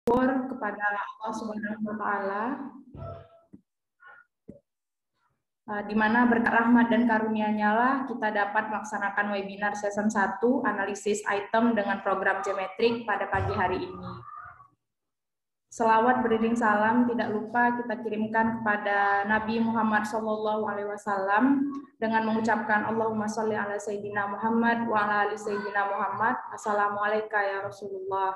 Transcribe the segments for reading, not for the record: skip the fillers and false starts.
kepada Allah Subhanahu wa Ta'ala, di mana berkat rahmat dan karunia-Nya lah kita dapat melaksanakan webinar season 1 analisis item dengan program geometrik pada pagi hari ini. Selawat beriring salam tidak lupa kita kirimkan kepada Nabi Muhammad SAW dengan mengucapkan Allahumma sholli ala Sayyidina Muhammad wa ala ali Sayyidina Muhammad. Assalamualaikum ya Rasulullah.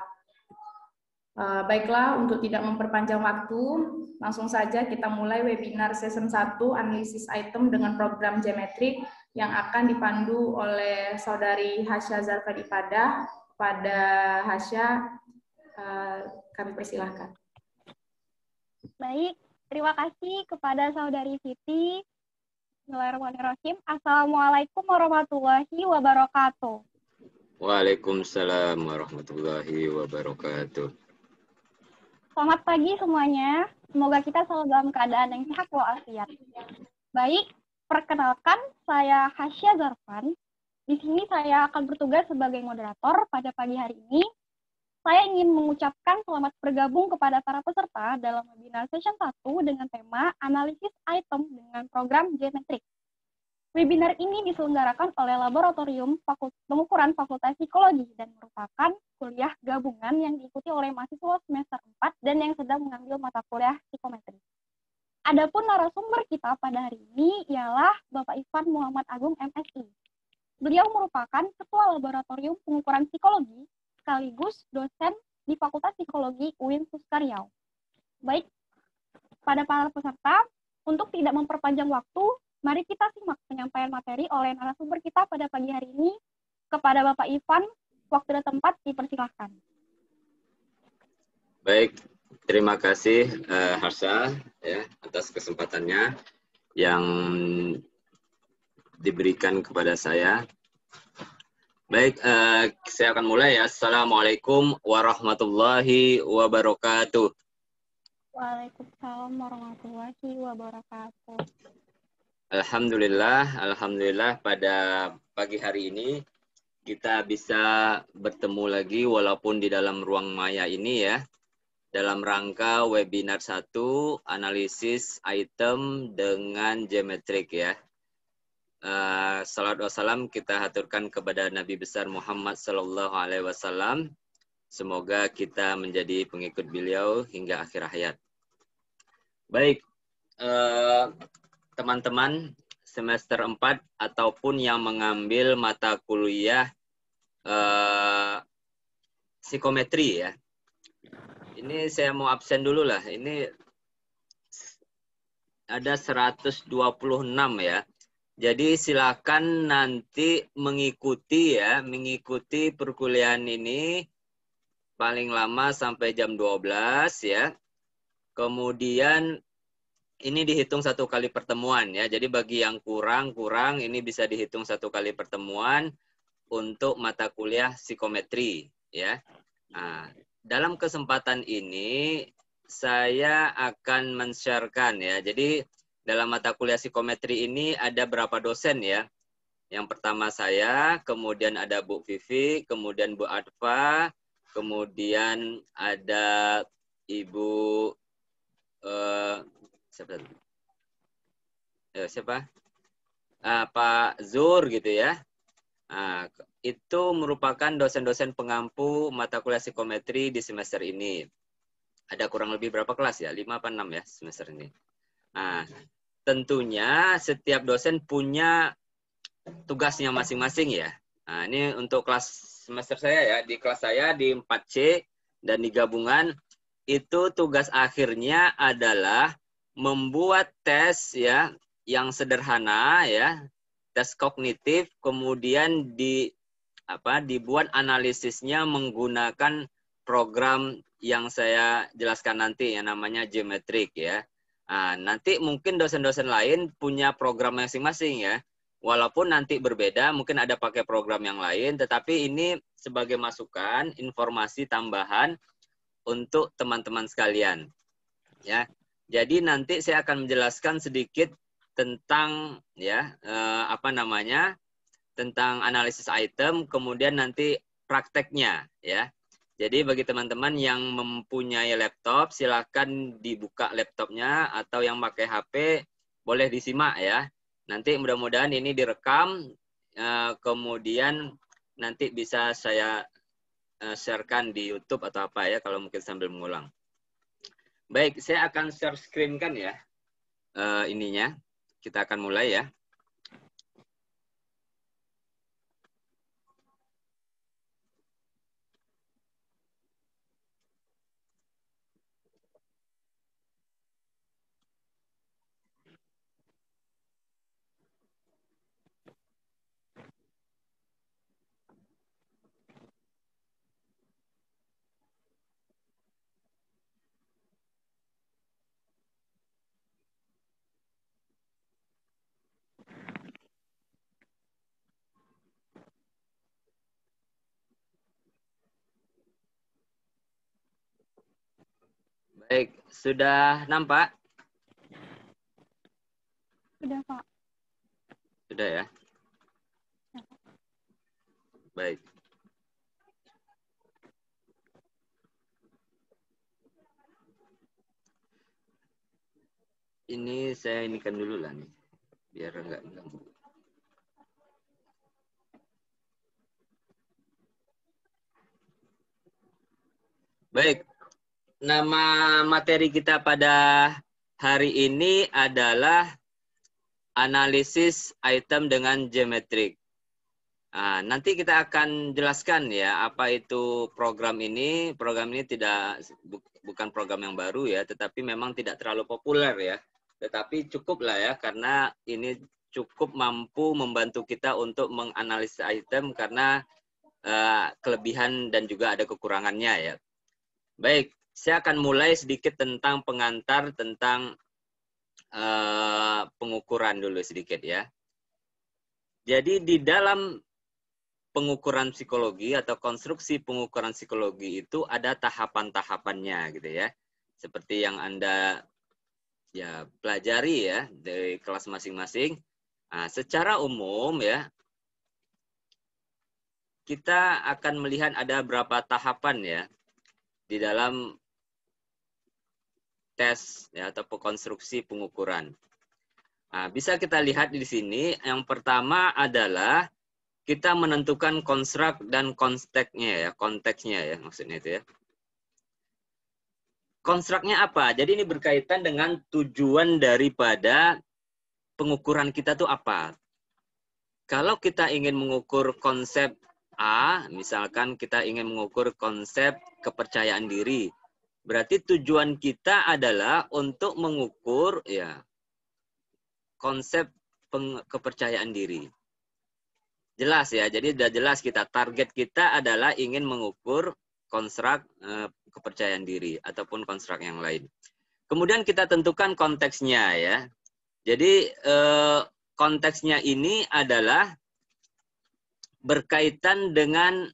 Baiklah, untuk tidak memperpanjang waktu, langsung saja kita mulai webinar season 1 analisis item dengan program geometrik yang akan dipandu oleh Saudari Hasya Zarfan Ibadah. Pada Hasya, kami persilahkan. Baik, terima kasih kepada Saudari Siti. Bismillahirrahmanirrahim. Assalamualaikum warahmatullahi wabarakatuh. Waalaikumsalam warahmatullahi wabarakatuh. Selamat pagi semuanya. Semoga kita selalu dalam keadaan yang sehat walafiat. Baik, perkenalkan saya Hasya Zarfan. Di sini saya akan bertugas sebagai moderator pada pagi hari ini. Saya ingin mengucapkan selamat bergabung kepada para peserta dalam webinar session 1 dengan tema analisis item dengan program geometrik. Webinar ini diselenggarakan oleh Laboratorium Pengukuran Fakultas Psikologi dan merupakan kuliah gabungan yang diikuti oleh mahasiswa semester 4 dan yang sedang mengambil mata kuliah psikometri. Adapun narasumber kita pada hari ini ialah Bapak Ivan Muhammad Agung MSI. Beliau merupakan Ketua Laboratorium Pengukuran Psikologi sekaligus dosen di Fakultas Psikologi UIN Suska Riau. Baik, pada para peserta, untuk tidak memperpanjang waktu, mari kita simak penyampaian materi oleh narasumber kita pada pagi hari ini. Kepada Bapak Ivan, waktu dan tempat dipersilahkan. Baik, terima kasih Harsha ya, atas kesempatannya yang diberikan kepada saya. Baik, saya akan mulai ya. Assalamualaikum warahmatullahi wabarakatuh. Waalaikumsalam warahmatullahi wabarakatuh. Alhamdulillah pada pagi hari ini kita bisa bertemu lagi walaupun di dalam ruang maya ini ya, dalam rangka webinar 1 analisis item dengan geometrik ya. Salat wassalam kita haturkan kepada Nabi besar Muhammad sallallahu alaihi wasallam. Semoga kita menjadi pengikut beliau hingga akhir hayat. Baik, teman-teman semester 4 ataupun yang mengambil mata kuliah psikometri ya. Ini saya mau absen dulu lah. Ini ada 126 ya. Jadi silakan nanti mengikuti perkuliahan ini paling lama sampai jam 12 ya. Kemudian ini dihitung 1 kali pertemuan ya. Jadi bagi yang kurang ini bisa dihitung 1 kali pertemuan untuk mata kuliah psikometri ya. Nah, dalam kesempatan ini saya akan men-sharekan ya. Jadi dalam mata kuliah psikometri ini ada berapa dosen ya. Yang pertama saya, kemudian ada Bu Vivi, kemudian Bu Adva, kemudian ada Ibu siapa? Pak Zur gitu ya. Nah, itu merupakan dosen-dosen pengampu mata kuliah psikometri di semester ini. Ada kurang lebih berapa kelas ya? 5 apa 6 ya semester ini. Nah, tentunya setiap dosen punya tugasnya masing-masing ya. Nah, ini untuk kelas semester saya ya. Di kelas saya di 4C dan di gabungan itu tugas akhirnya adalah membuat tes ya yang sederhana ya, tes kognitif, kemudian dibuat analisisnya menggunakan program yang saya jelaskan nanti yang namanya geometrik ya. Nah, nanti mungkin dosen-dosen lain punya program masing-masing ya. Walaupun nanti berbeda, mungkin ada pakai program yang lain, tetapi ini sebagai masukan, informasi tambahan untuk teman-teman sekalian ya. Jadi nanti saya akan menjelaskan sedikit tentang ya tentang analisis item, kemudian nanti prakteknya ya. Jadi bagi teman-teman yang mempunyai laptop, silakan dibuka laptopnya, atau yang pakai HP boleh disimak ya. Nanti mudah-mudahan ini direkam, kemudian nanti bisa saya sharekan di YouTube atau apa ya, kalau mungkin sambil mengulang. Baik, saya akan share screen kan ya, ininya. Kita akan mulai ya. Baik, sudah nampak? Sudah, Pak. Sudah ya? Baik. Ini saya inikan dulu lah nih, biar enggak ganggu. Baik, nama materi kita pada hari ini adalah analisis item dengan geometrik. Nah, nanti kita akan jelaskan ya apa itu program ini. Program ini bukan program yang baru ya, tetapi memang tidak terlalu populer ya. Tetapi cukup lah ya, karena ini cukup mampu membantu kita untuk menganalisis item karena kelebihan dan juga ada kekurangannya ya. Baik, saya akan mulai sedikit tentang pengantar tentang pengukuran dulu sedikit ya. Jadi di dalam pengukuran psikologi atau konstruksi pengukuran psikologi itu ada tahapan-tahapannya gitu ya. Seperti yang Anda ya pelajari ya dari kelas masing-masing. Nah, secara umum ya, kita akan melihat ada berapa tahapan ya di dalam tes ya, atau konstruksi pengukuran. Nah, bisa kita lihat di sini, yang pertama adalah kita menentukan konstruk dan konteksnya ya maksudnya itu ya. Konstruknya apa? Jadi ini berkaitan dengan tujuan daripada pengukuran kita tuh apa. Kalau kita ingin mengukur konsep A, misalkan kita ingin mengukur konsep kepercayaan diri, berarti tujuan kita adalah untuk mengukur ya konsep kepercayaan diri. Jelas ya, jadi sudah jelas kita target kita adalah ingin mengukur konstruk kepercayaan diri ataupun konstruk yang lain. Kemudian kita tentukan konteksnya ya. Jadi konteksnya ini adalah berkaitan dengan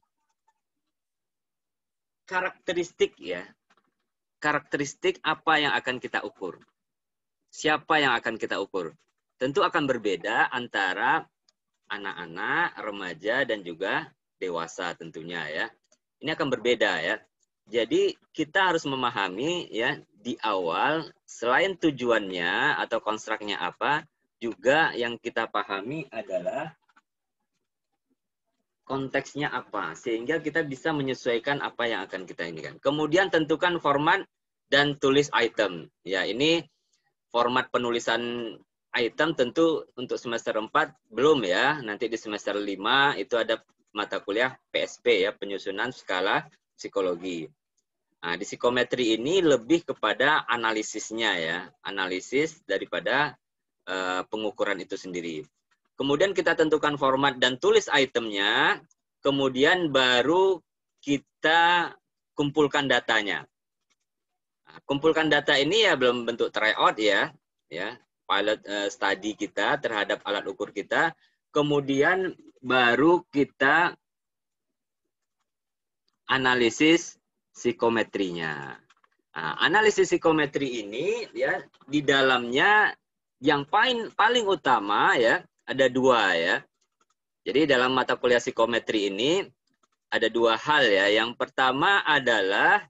karakteristik ya. Karakteristik apa yang akan kita ukur. Siapa yang akan kita ukur. Tentu akan berbeda antara anak-anak, remaja, dan juga dewasa tentunya ya. Ini akan berbeda ya. Jadi kita harus memahami ya di awal selain tujuannya atau konstruknya apa, juga yang kita pahami adalah konteksnya apa, sehingga kita bisa menyesuaikan apa yang akan kita inikan. Kemudian tentukan format dan tulis item. Ya, ini format penulisan item tentu untuk semester 4 belum ya. Nanti di semester 5 itu ada mata kuliah PSP ya, penyusunan skala psikologi. Nah, di psikometri ini lebih kepada analisisnya ya, analisis daripada pengukuran itu sendiri. Kemudian kita tentukan format dan tulis itemnya, kemudian baru kita kumpulkan datanya. Nah, kumpulkan data ini ya belum bentuk tryout ya, pilot study kita terhadap alat ukur kita, kemudian baru kita analisis psikometrinya. Nah, analisis psikometri ini ya di dalamnya yang paling utama ya ada 2 ya. Jadi dalam mata kuliah psikometri ini ada dua hal ya. Yang pertama adalah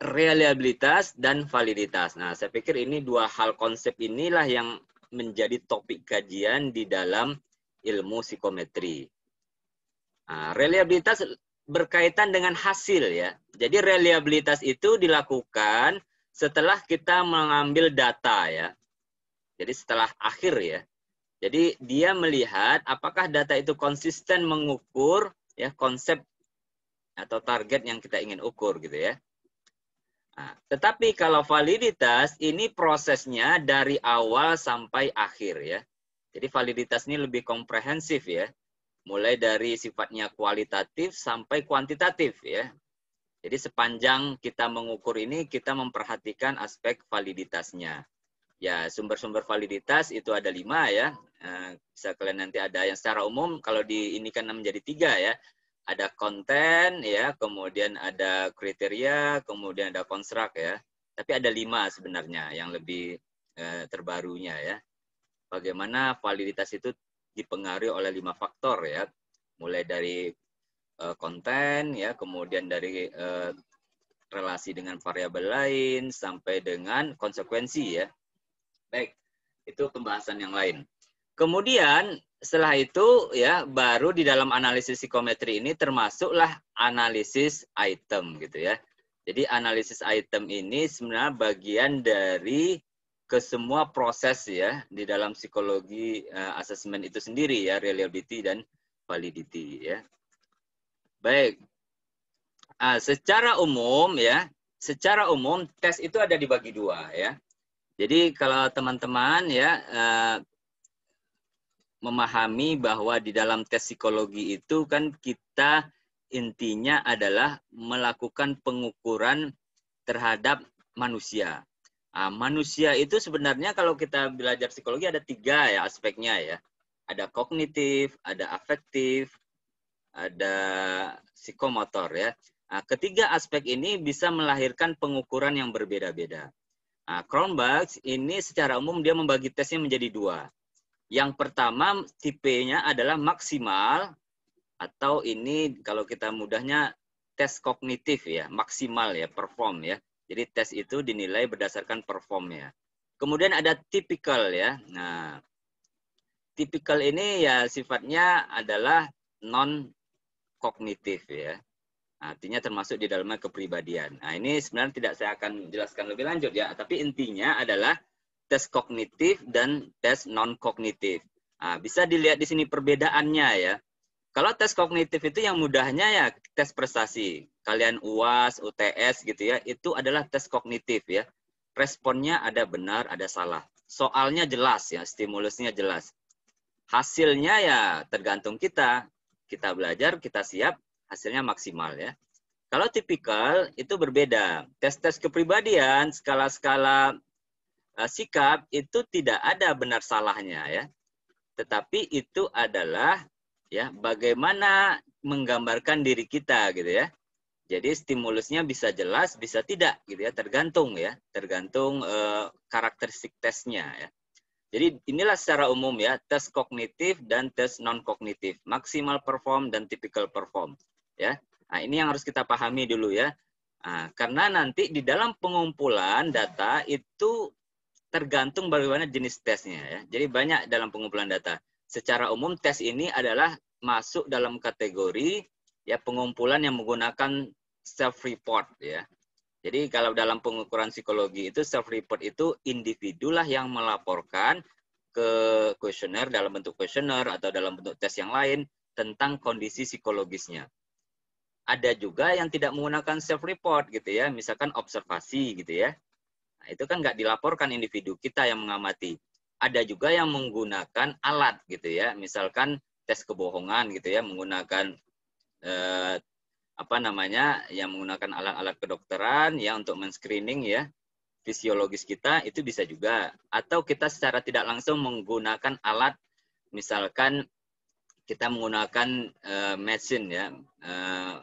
reliabilitas dan validitas. Nah, saya pikir ini dua hal konsep inilah yang menjadi topik kajian di dalam ilmu psikometri. Nah, reliabilitas berkaitan dengan hasil ya. Jadi reliabilitas itu dilakukan setelah kita mengambil data ya. Jadi setelah akhir ya. Jadi dia melihat apakah data itu konsisten mengukur ya konsep atau target yang kita ingin ukur gitu ya. Nah, tetapi kalau validitas ini prosesnya dari awal sampai akhir ya. Jadi validitas ini lebih komprehensif ya. Mulai dari sifatnya kualitatif sampai kuantitatif ya. Jadi sepanjang kita mengukur ini kita memperhatikan aspek validitasnya. Ya, sumber-sumber validitas itu ada 5 ya. Bisa kalian nanti ada yang secara umum kalau di ini kan menjadi 3 ya. Ada konten ya, kemudian ada kriteria, kemudian ada konstruk ya. Tapi ada 5 sebenarnya yang lebih terbarunya ya. Bagaimana validitas itu dipengaruhi oleh 5 faktor ya. Mulai dari konten ya, kemudian dari relasi dengan variabel lain sampai dengan konsekuensi ya. Baik, itu pembahasan yang lain. Kemudian setelah itu ya baru di dalam analisis psikometri ini termasuklah analisis item gitu ya. Jadi analisis item ini sebenarnya bagian dari ke semua proses ya di dalam psikologi asesmen itu sendiri ya, reliability dan validity ya. Baik. Secara umum ya, secara umum tes itu ada dibagi 2 ya. Jadi kalau teman-teman ya memahami bahwa di dalam tes psikologi itu kan kita intinya adalah melakukan pengukuran terhadap manusia. Manusia itu sebenarnya kalau kita belajar psikologi ada 3 ya aspeknya ya. Ada kognitif, ada afektif, ada psikomotor ya. Ketiga aspek ini bisa melahirkan pengukuran yang berbeda-beda. Cronbach ini secara umum dia membagi tesnya menjadi 2. Yang pertama tipenya adalah maksimal atau ini kalau kita mudahnya tes kognitif ya, maksimal ya, perform ya. Jadi tes itu dinilai berdasarkan perform ya. Kemudian ada typical ya. Nah, typical ini ya sifatnya adalah non kognitif ya. Artinya termasuk di dalamnya kepribadian. Nah, ini sebenarnya tidak saya akan jelaskan lebih lanjut ya, tapi intinya adalah tes kognitif dan tes non-kognitif. Bisa dilihat di sini perbedaannya ya. Kalau tes kognitif itu yang mudahnya ya tes prestasi. Kalian UAS, UTS gitu ya, itu adalah tes kognitif ya. Responnya ada benar, ada salah. Soalnya jelas ya, stimulusnya jelas. Hasilnya ya tergantung kita. Kita belajar, kita siap, hasilnya maksimal ya. Kalau tipikal itu berbeda. Tes-tes kepribadian, skala-skala sikap itu tidak ada benar salahnya ya. Tetapi itu adalah ya bagaimana menggambarkan diri kita gitu ya. Jadi stimulusnya bisa jelas, bisa tidak gitu ya, tergantung ya, tergantung karakteristik tesnya ya. Jadi inilah secara umum ya, tes kognitif dan tes non kognitif, maksimal perform dan typical perform ya. Nah, ini yang harus kita pahami dulu ya. Karena nanti di dalam pengumpulan data itu tergantung bagaimana jenis tesnya ya. Jadi banyak dalam pengumpulan data. Secara umum tes ini adalah masuk dalam kategori ya pengumpulan yang menggunakan self report ya. Jadi kalau dalam pengukuran psikologi itu self report itu individulah yang melaporkan ke kuesioner dalam bentuk kuesioner atau dalam bentuk tes yang lain tentang kondisi psikologisnya. Ada juga yang tidak menggunakan self report gitu ya, misalkan observasi gitu ya. Nah, itu kan nggak dilaporkan individu, kita yang mengamati. Ada juga yang menggunakan alat gitu ya, misalkan tes kebohongan gitu ya, menggunakan yang menggunakan alat-alat kedokteran ya untuk men-screening ya fisiologis kita, itu bisa juga. Atau kita secara tidak langsung menggunakan alat, misalkan kita menggunakan mesin ya,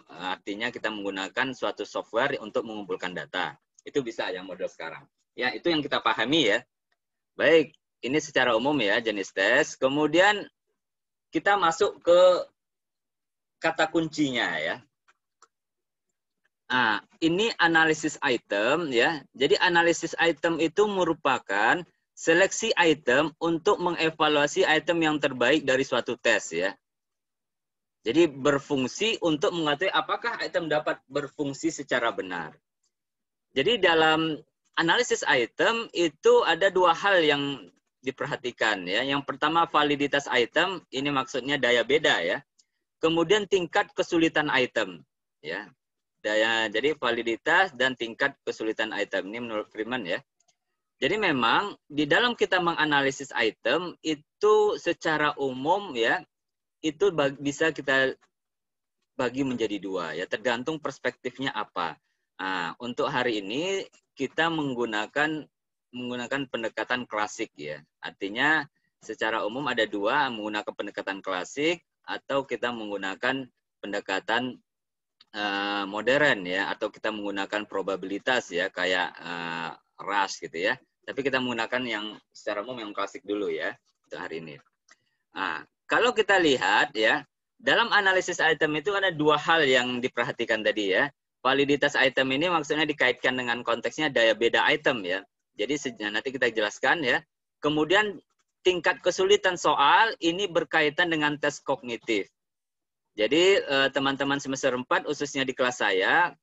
artinya kita menggunakan suatu software untuk mengumpulkan data. Itu bisa yang model sekarang. Ya, itu yang kita pahami ya. Baik, ini secara umum ya jenis tes. Kemudian kita masuk ke kata kuncinya ya. Nah, ini analisis item ya. Jadi analisis item itu merupakan seleksi item untuk mengevaluasi item yang terbaik dari suatu tes ya. Jadi berfungsi untuk mengetahui apakah item dapat berfungsi secara benar. Jadi dalam analisis item itu ada dua hal yang diperhatikan ya. Yang pertama validitas item, ini maksudnya daya beda ya. Kemudian tingkat kesulitan item ya. Jadi validitas dan tingkat kesulitan item ini menurut Freeman ya. Jadi memang di dalam kita menganalisis item itu secara umum ya itu bisa kita bagi menjadi dua ya, tergantung perspektifnya apa. Nah, untuk hari ini kita menggunakan pendekatan klasik ya. Artinya secara umum ada dua, menggunakan pendekatan klasik atau kita menggunakan pendekatan modern ya, atau kita menggunakan probabilitas ya kayak Rush gitu ya. Tapi kita menggunakan yang secara umum yang klasik dulu ya untuk hari ini. Nah, kalau kita lihat ya, dalam analisis item itu ada dua hal yang diperhatikan tadi ya. Validitas item ini maksudnya dikaitkan dengan konteksnya daya beda item ya. Jadi nanti kita jelaskan ya. Kemudian tingkat kesulitan soal ini berkaitan dengan tes kognitif. Jadi teman-teman semester 4 khususnya di kelas saya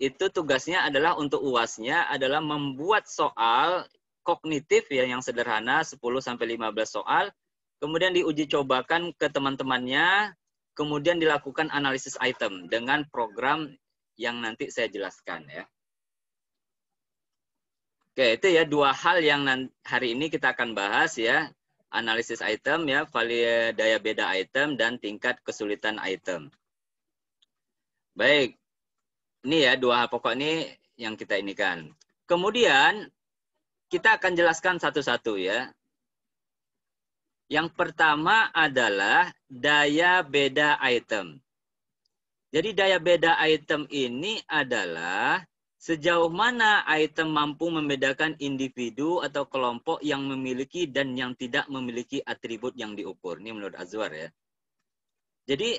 itu tugasnya adalah untuk UAS-nya adalah membuat soal kognitif ya yang sederhana 10 sampai 15 soal, kemudian diuji cobakan ke teman-temannya, kemudian dilakukan analisis item dengan program yang nanti saya jelaskan ya. Oke, itu ya dua hal yang hari ini kita akan bahas ya. Analisis item ya, daya beda item dan tingkat kesulitan item. Baik, ini ya dua hal pokok ini yang kita inikan. Kemudian kita akan jelaskan satu-satu ya. Yang pertama adalah daya beda item. Jadi daya beda item ini adalah sejauh mana item mampu membedakan individu atau kelompok yang memiliki dan yang tidak memiliki atribut yang diukur. Ini menurut Azwar ya. Jadi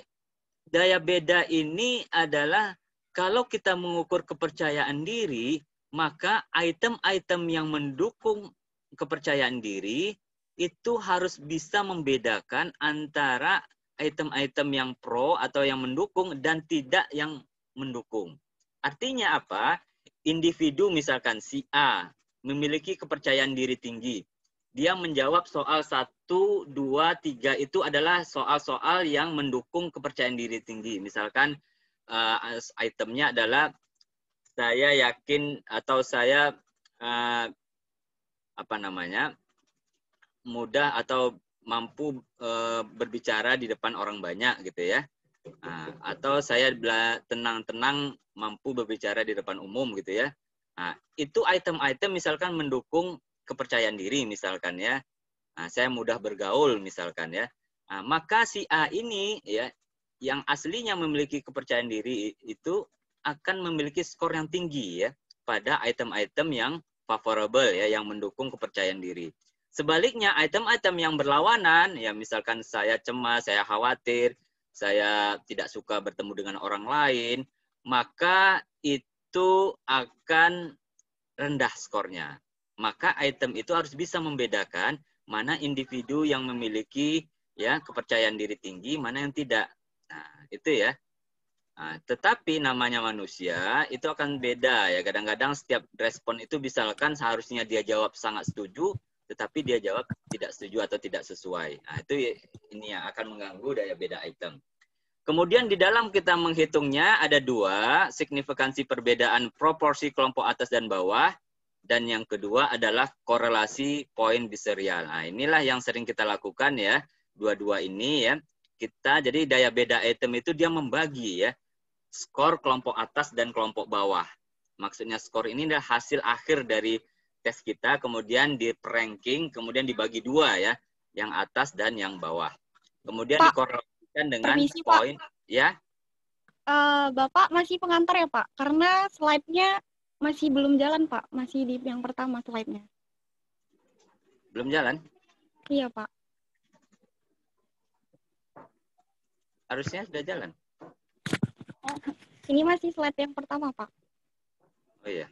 daya beda ini adalah kalau kita mengukur kepercayaan diri, maka item-item yang mendukung kepercayaan diri itu harus bisa membedakan antara item-item yang pro atau yang mendukung dan tidak yang mendukung. Artinya apa? Individu misalkan si A memiliki kepercayaan diri tinggi. Dia menjawab soal 1, 2, 3 itu adalah soal-soal yang mendukung kepercayaan diri tinggi. Misalkan itemnya adalah saya yakin atau saya mudah atau mampu berbicara di depan orang banyak gitu ya. Atau saya tenang-tenang mampu berbicara di depan umum gitu ya. Itu item-item misalkan mendukung kepercayaan diri misalkan ya. Saya mudah bergaul misalkan ya. Maka si A ini ya yang aslinya memiliki kepercayaan diri itu akan memiliki skor yang tinggi ya pada item-item yang favorable ya yang mendukung kepercayaan diri. Sebaliknya item-item yang berlawanan ya misalkan saya cemas, saya khawatir, saya tidak suka bertemu dengan orang lain, maka itu akan rendah skornya. Maka item itu harus bisa membedakan mana individu yang memiliki ya kepercayaan diri tinggi, mana yang tidak. Nah, itu ya. Tetapi namanya manusia itu akan beda ya. Kadang-kadang setiap respon itu misalkan seharusnya dia jawab sangat setuju, tetapi dia jawab tidak setuju atau tidak sesuai. Itu ini yang akan mengganggu daya beda item. Kemudian di dalam kita menghitungnya ada dua, signifikansi perbedaan proporsi kelompok atas dan bawah, dan yang kedua adalah korelasi poin biserial. Inilah yang sering kita lakukan ya, dua-dua ini ya. Jadi daya beda item itu dia membagi ya, skor kelompok atas dan kelompok bawah. Maksudnya skor ini adalah hasil akhir dari tes kita, kemudian di ranking, kemudian dibagi dua ya, yang atas dan yang bawah. Kemudian dikorelasikan dengan poin, ya. Bapak masih pengantar ya Pak? Karena slide-nya masih belum jalan Pak, masih di yang pertama slide-nya. Belum jalan? Iya Pak. Harusnya sudah jalan. Oh, ini masih slide yang pertama, Pak. Oh iya.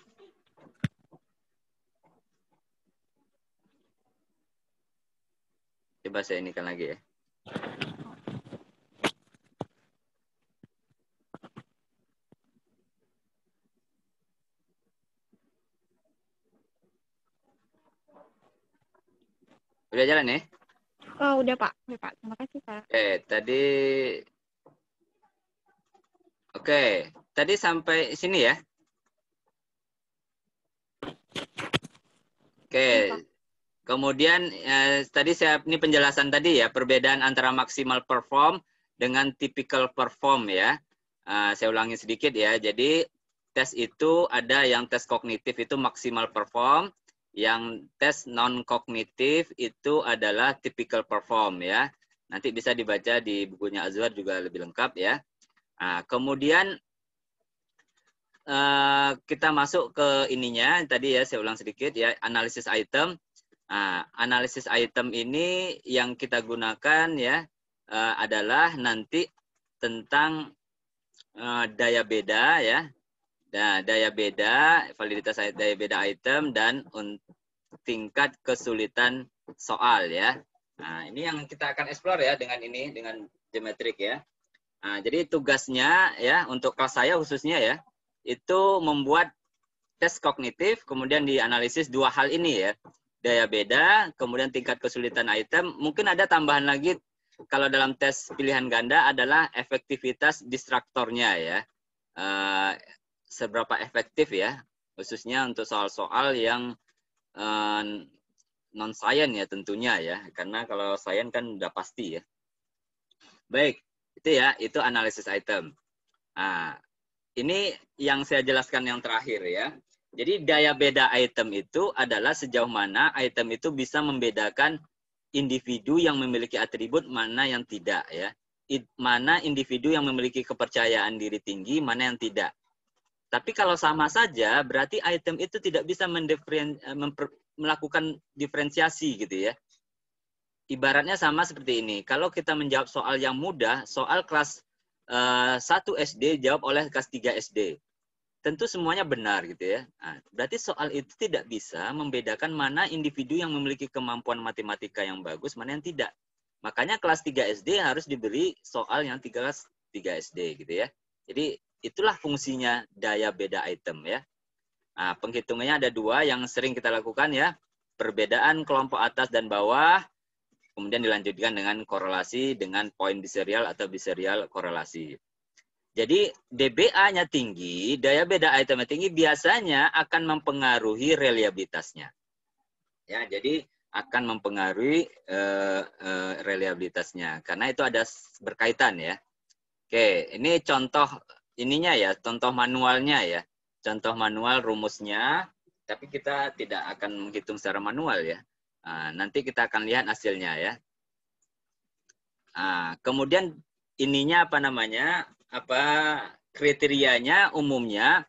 Coba saya inikan lagi ya. Udah jalan ya? Oh, udah, Pak. Oke, Pak. Terima kasih, Pak. Tadi sampai sini ya. Kemudian tadi ini penjelasan tadi ya, perbedaan antara maksimal perform dengan typical perform ya. Saya ulangi sedikit ya. Jadi tes itu ada yang tes kognitif itu maksimal perform, yang tes non kognitif itu adalah typical perform ya. Nanti bisa dibaca di bukunya Azwar juga lebih lengkap ya. Kemudian kita masuk ke ininya tadi ya, saya ulang sedikit ya, analisis item. Analisis item ini yang kita gunakan ya adalah nanti tentang daya beda ya. Nah, daya beda, validitas daya beda item dan tingkat kesulitan soal ya. Nah, ini yang kita akan explore ya dengan ini, dengan geometrik ya. Jadi tugasnya ya untuk kelas saya khususnya ya, itu membuat tes kognitif, kemudian dianalisis dua hal ini ya. Daya beda, kemudian tingkat kesulitan item. Mungkin ada tambahan lagi kalau dalam tes pilihan ganda adalah efektivitas distraktornya ya. Seberapa efektif ya, khususnya untuk soal-soal yang non-science ya tentunya ya. Karena kalau science kan udah pasti ya. Baik, itu ya, itu analisis item. Ini yang saya jelaskan yang terakhir ya. Jadi daya beda item itu adalah sejauh mana item itu bisa membedakan individu yang memiliki atribut mana yang tidak ya. Mana individu yang memiliki kepercayaan diri tinggi, mana yang tidak. Tapi kalau sama saja berarti item itu tidak bisa melakukan diferensiasi gitu ya. Ibaratnya sama seperti ini. Kalau kita menjawab soal yang mudah, soal kelas 1 SD jawab oleh kelas 3 SD. Tentu semuanya benar gitu ya. Berarti soal itu tidak bisa membedakan mana individu yang memiliki kemampuan matematika yang bagus, mana yang tidak. Makanya kelas 3 SD harus diberi soal yang kelas 3 SD gitu ya. Jadi itulah fungsinya daya beda item ya. Penghitungannya ada dua yang sering kita lakukan ya. Perbedaan kelompok atas dan bawah, kemudian dilanjutkan dengan korelasi dengan poin biserial atau biserial korelasi. Jadi DBA-nya tinggi, daya beda itemnya tinggi, biasanya akan mempengaruhi reliabilitasnya. Ya, jadi akan mempengaruhi reliabilitasnya karena itu ada berkaitan ya. Oke, ini contoh ininya ya, contoh manualnya ya. Contoh manual rumusnya, tapi kita tidak akan menghitung secara manual ya. Nanti kita akan lihat hasilnya ya. Kemudian ininya apa namanya? Kriterianya umumnya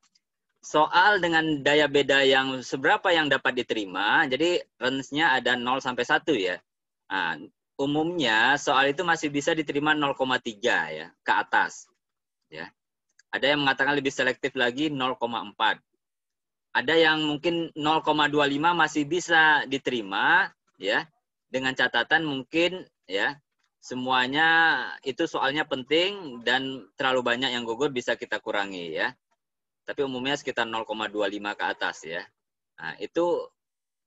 soal dengan daya beda yang seberapa yang dapat diterima. Jadi range-nya ada 0 sampai 1 ya. Umumnya soal itu masih bisa diterima 0,3 ya ke atas. Ya. Ada yang mengatakan lebih selektif lagi 0,4. Ada yang mungkin 0,25 masih bisa diterima ya. Dengan catatan mungkin ya semuanya itu soalnya penting dan terlalu banyak yang gugur bisa kita kurangi ya. Tapi umumnya sekitar 0,25 ke atas ya. Itu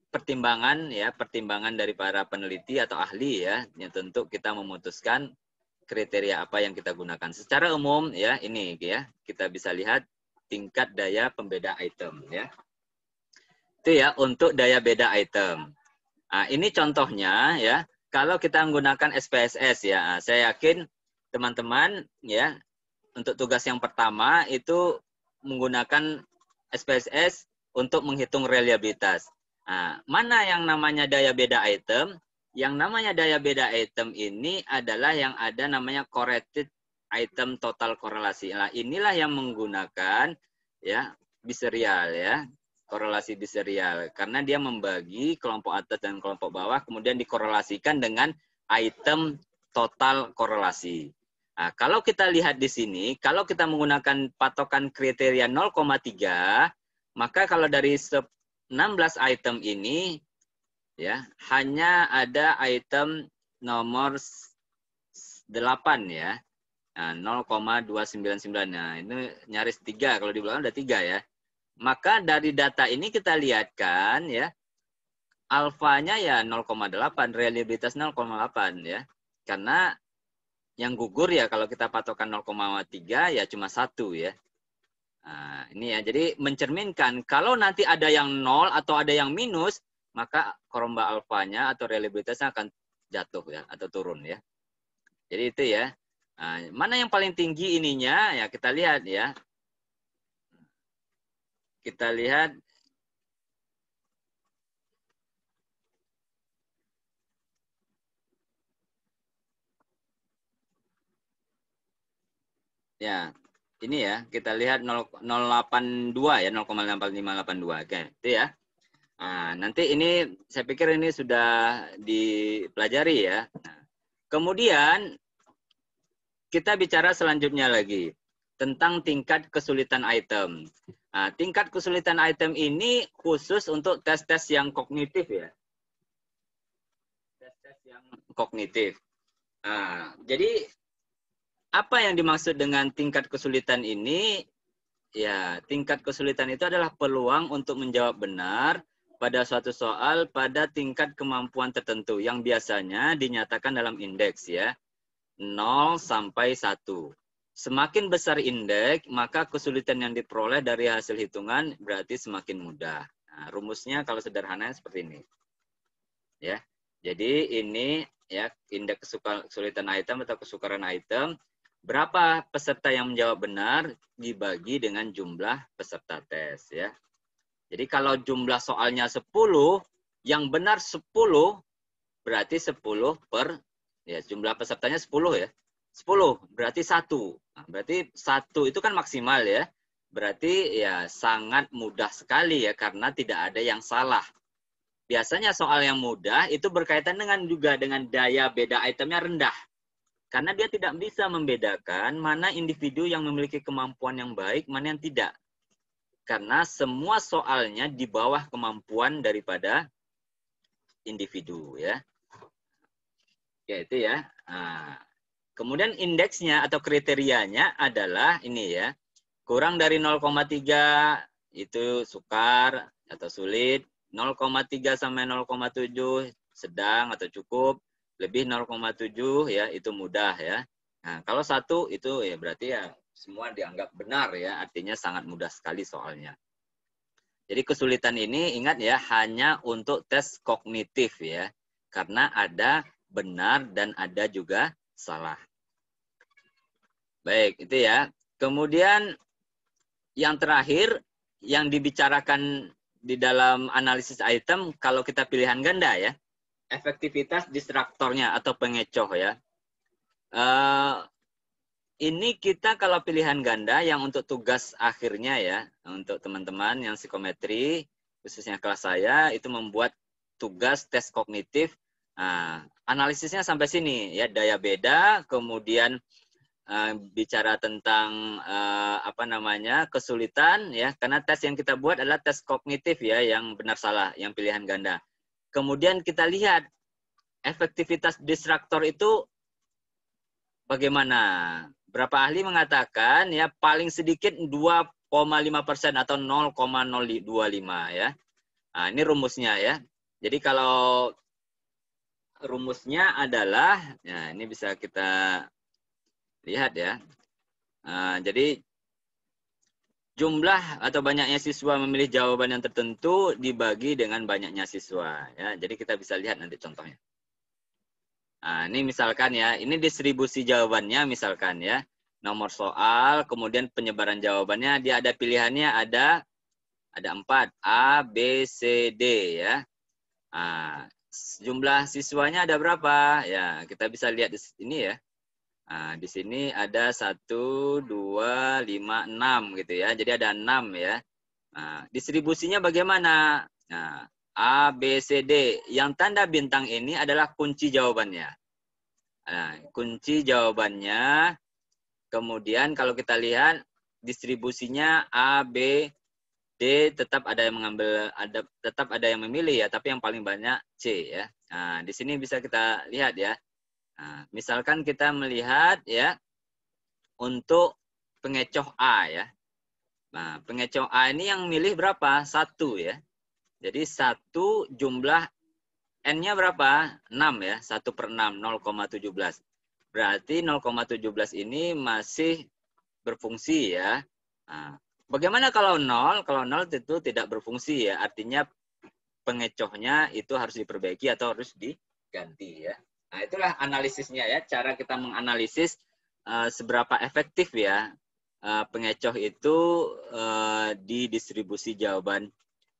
pertimbangan ya, pertimbangan dari para peneliti atau ahli ya, yang tentu kita memutuskan kriteria apa yang kita gunakan. Secara umum ya ini ya, kita bisa lihat tingkat daya pembeda item ya. Itu ya untuk daya beda item. Ini contohnya ya. Kalau kita menggunakan SPSS ya, saya yakin teman-teman ya untuk tugas yang pertama itu menggunakan SPSS untuk menghitung reliabilitas. Mana yang namanya daya beda item? Yang namanya daya beda item ini adalah yang ada namanya correlated item total korelasi. Inilah yang menggunakan ya biserial ya. Korelasi biserial karena dia membagi kelompok atas dan kelompok bawah kemudian dikorelasikan dengan item total korelasi. Nah, kalau kita lihat di sini, kalau kita menggunakan patokan kriteria 0,3, maka kalau dari 16 item ini, ya, hanya ada item nomor 8 ya. Nah, 0,299. Nah, ini nyaris 3. Kalau di belakang ada 3 ya. Maka dari data ini kita lihat kan ya, alfanya ya 0,8, reliabilitas 0,8 ya. Karena yang gugur ya kalau kita patokan 0,3 ya cuma 1 ya. Nah, ini ya. Jadi mencerminkan kalau nanti ada yang 0 atau ada yang minus, maka koromba alfanya atau reliabilitasnya akan jatuh ya atau turun ya. Jadi itu ya. Nah, mana yang paling tinggi ininya ya kita lihat ya. Kita lihat ya. Ini ya, kita lihat 0,82 ya, 0,8582. Oke, itu ya. Nah, nanti ini saya pikir ini sudah dipelajari ya. Nah, kemudian kita bicara selanjutnya lagi tentang tingkat kesulitan item. Nah, tingkat kesulitan item ini khusus untuk tes-tes yang kognitif ya. Tes-tes yang kognitif. Nah, jadi apa yang dimaksud dengan tingkat kesulitan ini? Ya, tingkat kesulitan itu adalah peluang untuk menjawab benar pada suatu soal pada tingkat kemampuan tertentu yang biasanya dinyatakan dalam indeks ya. 0 sampai 1. Semakin besar indeks, maka kesulitan yang diperoleh dari hasil hitungan berarti semakin mudah. Nah, rumusnya kalau sederhananya seperti ini. Ya. Jadi ini ya indeks kesulitan item atau kesukaran item. Berapa peserta yang menjawab benar dibagi dengan jumlah peserta tes ya. Jadi kalau jumlah soalnya 10, yang benar 10 berarti 10 per ya jumlah pesertanya 10 ya. 10 berarti 1. Nah, berarti 1 itu kan maksimal ya. Berarti ya sangat mudah sekali ya karena tidak ada yang salah. Biasanya soal yang mudah itu berkaitan juga dengan daya beda itemnya rendah. Karena dia tidak bisa membedakan mana individu yang memiliki kemampuan yang baik, mana yang tidak. Karena semua soalnya di bawah kemampuan daripada individu ya. Ya itu ya. Nah, kemudian indeksnya atau kriterianya adalah ini ya. Kurang dari 0,3 itu sukar atau sulit. 0,3 sampai 0,7 sedang atau cukup. Lebih 0,7 ya itu mudah ya. Nah, kalau 1 itu ya berarti ya semua dianggap benar ya, artinya sangat mudah sekali soalnya. Jadi kesulitan ini ingat ya hanya untuk tes kognitif ya. Karena ada benar dan ada juga salah. Baik, itu ya. Kemudian yang terakhir yang dibicarakan di dalam analisis item kalau kita pilihan ganda ya. Efektivitas distraktornya atau pengecoh ya. Ini kita kalau pilihan ganda yang untuk tugas akhirnya ya, untuk teman-teman yang psikometri, khususnya kelas saya, itu membuat tugas tes kognitif. Nah, analisisnya sampai sini ya, daya beda, kemudian bicara tentang kesulitan ya, karena tes yang kita buat adalah tes kognitif ya, yang benar salah, yang pilihan ganda. Kemudian kita lihat efektivitas distraktor itu bagaimana? Berapa ahli mengatakan ya paling sedikit 2,5% atau 0,025 ya. Nah, ini rumusnya ya. Jadi kalau rumusnya adalah, ya ini bisa kita lihat ya. Nah, jadi jumlah atau banyaknya siswa memilih jawaban yang tertentu dibagi dengan banyaknya siswa. Ya, jadi kita bisa lihat nanti contohnya. Nah, ini misalkan ya, ini distribusi jawabannya misalkan ya. Nomor soal, kemudian penyebaran jawabannya, dia ada pilihannya ada 4, A, B, C, D ya. Nah, jumlah siswanya ada berapa? Ya, kita bisa lihat di sini ya. Nah, di sini ada 1, 2, 5, 6 gitu ya. Jadi ada 6 ya. Nah, distribusinya bagaimana? Nah, A, B, C, D. Yang tanda bintang ini adalah kunci jawabannya. Nah, kunci jawabannya Kemudian kalau kita lihat distribusinya A, B, D tetap ada yang mengambil, tetap ada yang memilih ya, tapi yang paling banyak C ya. Nah, di sini bisa kita lihat ya. Nah, misalkan kita melihat ya untuk pengecoh A ya. Nah, pengecoh A ini yang milih berapa? 1 ya. Jadi 1 jumlah N-nya berapa? 6 ya. 1/6, 0,17. Berarti 0,17 ini masih berfungsi ya. Nah, bagaimana kalau 0? Kalau 0 itu tidak berfungsi ya. Artinya pengecohnya itu harus diperbaiki atau harus diganti ya. Nah, itulah analisisnya ya. Cara kita menganalisis seberapa efektif ya pengecoh itu di distribusi jawaban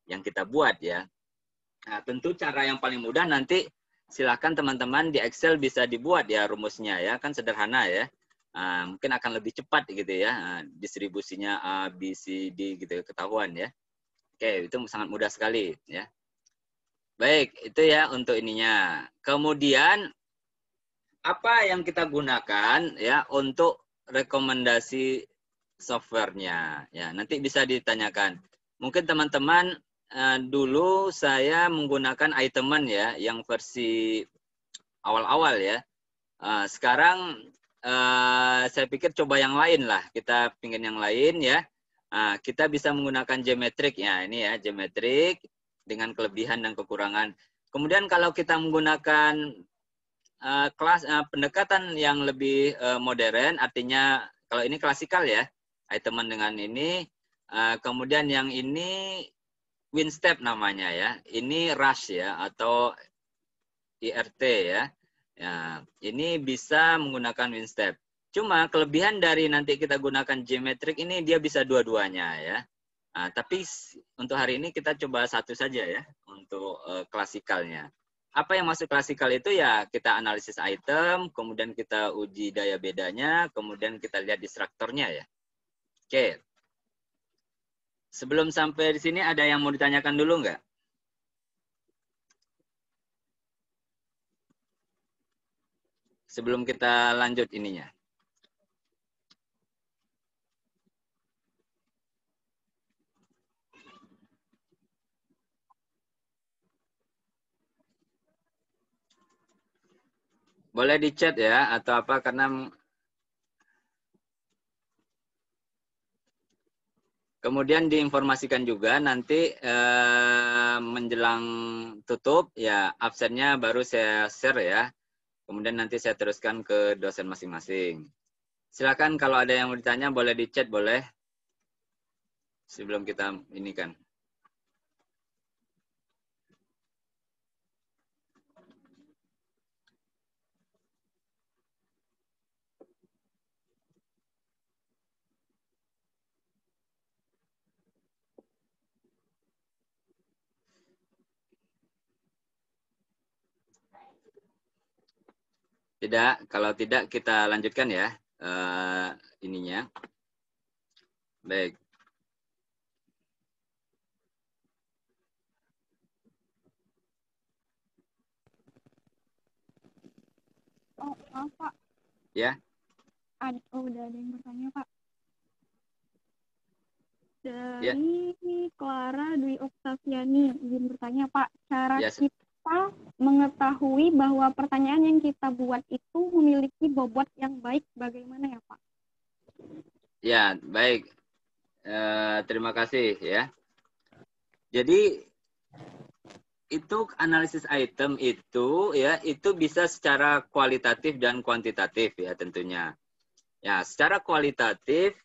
yang kita buat ya. Nah, tentu cara yang paling mudah nanti silakan teman-teman di Excel bisa dibuat ya rumusnya ya, kan sederhana ya. Mungkin akan lebih cepat gitu ya, distribusinya A, B, C, D gitu ketahuan ya. Oke, itu sangat mudah sekali ya. Baik, itu ya untuk ininya. Kemudian apa yang kita gunakan ya untuk rekomendasi softwarenya ya, nanti bisa ditanyakan. Mungkin teman-teman dulu saya menggunakan Iteman ya, yang versi awal-awal ya. Sekarang saya pikir coba yang lain lah. Kita pingin yang lain ya. Kita bisa menggunakan Geometric ya, ini ya Geometric dengan kelebihan dan kekurangan. Kemudian kalau kita menggunakan pendekatan yang lebih modern, artinya kalau ini klasikal ya, Iteman dengan ini. Kemudian yang ini WinStep namanya ya. Ini Rush ya atau IRT ya. Ya, ini bisa menggunakan WinStep. Cuma kelebihan dari nanti kita gunakan Geometric ini dia bisa dua-duanya ya. Tapi untuk hari ini kita coba satu saja ya untuk klasikalnya. Apa yang masuk klasikal itu ya kita analisis item, kemudian kita uji daya bedanya, kemudian kita lihat destruktornya ya. Oke. Sebelum sampai di sini ada yang mau ditanyakan dulu nggak? Sebelum kita lanjut ininya. Boleh di chat ya atau apa, karena kemudian diinformasikan juga nanti menjelang tutup ya absennya baru saya share ya. Kemudian nanti saya teruskan ke dosen masing-masing. Silakan kalau ada yang mau ditanya boleh di chat, boleh. Sebelum kita ini kan. Tidak, kalau tidak kita lanjutkan ya ininya. Baik. Oh, maaf Pak. Ya. Udah ada yang bertanya Pak. Dari Clara Dwi Oktaviani izin bertanya Pak, cara kita mengetahui bahwa pertanyaan yang kita buat itu memiliki bobot yang baik bagaimana ya Pak? Ya, baik. Terima kasih ya. Jadi itu analisis item itu ya itu bisa secara kualitatif dan kuantitatif ya tentunya. Ya, secara kualitatif